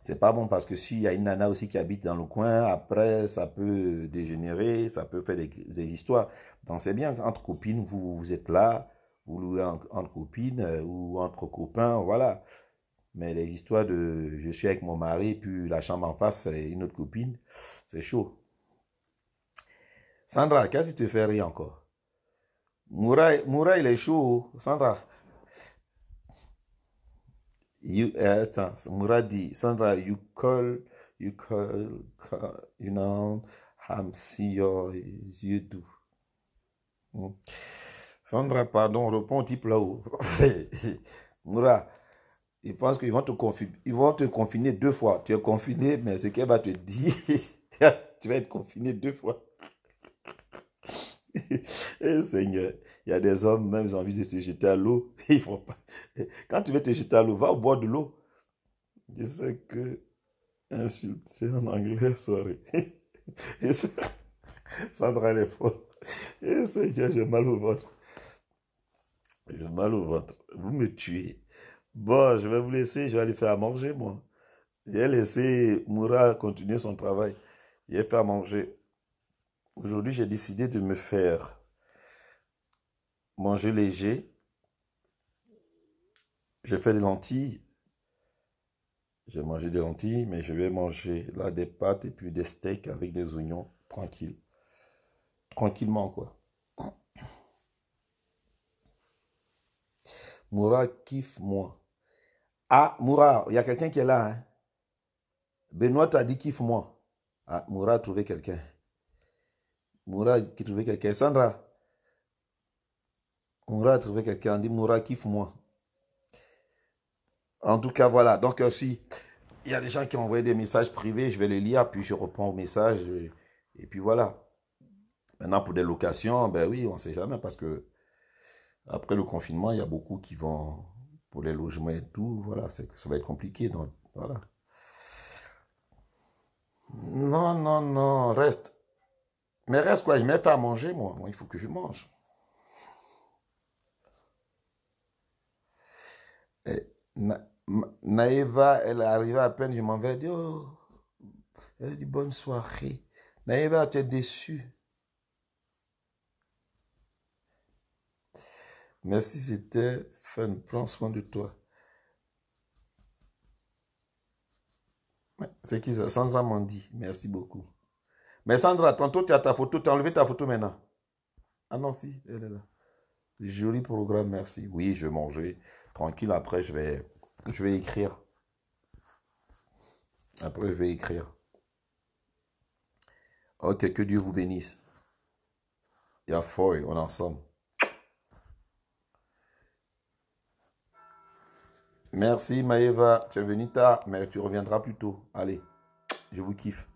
c'est pas bon parce que s'il y a une nana aussi qui habite dans le coin, après, ça peut dégénérer, ça peut faire des histoires. Donc, c'est bien entre copines, vous êtes là, vous louez entre copines ou entre copains, voilà. Mais les histoires de je suis avec mon mari, puis la chambre en face, c'est une autre copine, c'est chaud. Sandra, qu'est-ce qui te fait rire encore? Moura, il est chaud. Sandra, attends, Moura dit, Sandra, you know, I'm see your, you do. Hmm. Sandra, pardon, réponds au type là-haut. Moura, ils pensent ils vont te confiner 2 fois. Tu es confiné, mais ce qu'elle va te dire, tu vas être confiné 2 fois. Eh, Seigneur, il y a des hommes, même ils ont envie de se jeter à l'eau. Ils font pas. Quand tu veux te jeter à l'eau, va au bord de l'eau. Je sais que insulter en anglais, sorry. Je sais. Sandra, elle est folle. Et Seigneur, j'ai mal au ventre. J'ai mal au ventre. Vous me tuez. Bon, je vais vous laisser. Je vais aller faire à manger, moi. J'ai laissé Moura continuer son travail. J'ai fait à manger. Aujourd'hui, j'ai décidé de me faire manger léger. J'ai fait des lentilles. J'ai mangé des lentilles, mais je vais manger là des pâtes et puis des steaks avec des oignons. Tranquille. Tranquillement, quoi. Moura kiffe moi. Ah, Moura, il y a quelqu'un qui est là, hein. Benoît t'a dit kiffe moi. Ah, Moura a trouvé quelqu'un. Moura qui a trouvé quelqu'un. Sandra, Moura a trouvé quelqu'un. On dit Moura kiffe moi. En tout cas, voilà. Donc, si il y a des gens qui ont envoyé des messages privés, je vais les lire, puis je réponds aux messages. Et puis voilà. Maintenant, pour des locations, ben oui, on ne sait jamais parce que après le confinement, il y a beaucoup qui vont pour les logements et tout. Voilà, ça va être compliqué. Donc, voilà. Non, non, non, reste. Mais reste quoi, je mets pas à manger, moi. Moi, il faut que je mange. Et Naïva, elle est arrivée à peine, je m'en vais, elle dit, oh, elle dit bonne soirée. Naïva, tu es déçue. Merci, c'était fun. Prends soin de toi. Ouais, c'est qui ça? Sandra m'en dit. Merci beaucoup. Mais Sandra, tantôt tu as ta photo, tu as enlevé ta photo maintenant. Ah non, si, elle est là. Joli programme, merci. Oui, je vais manger. Tranquille, après, je vais écrire. Après, je vais écrire. Ok, que Dieu vous bénisse. Il y a foi, on est ensemble. Merci Maëva, tu es venu tard, mais tu reviendras plus tôt. Allez, je vous kiffe.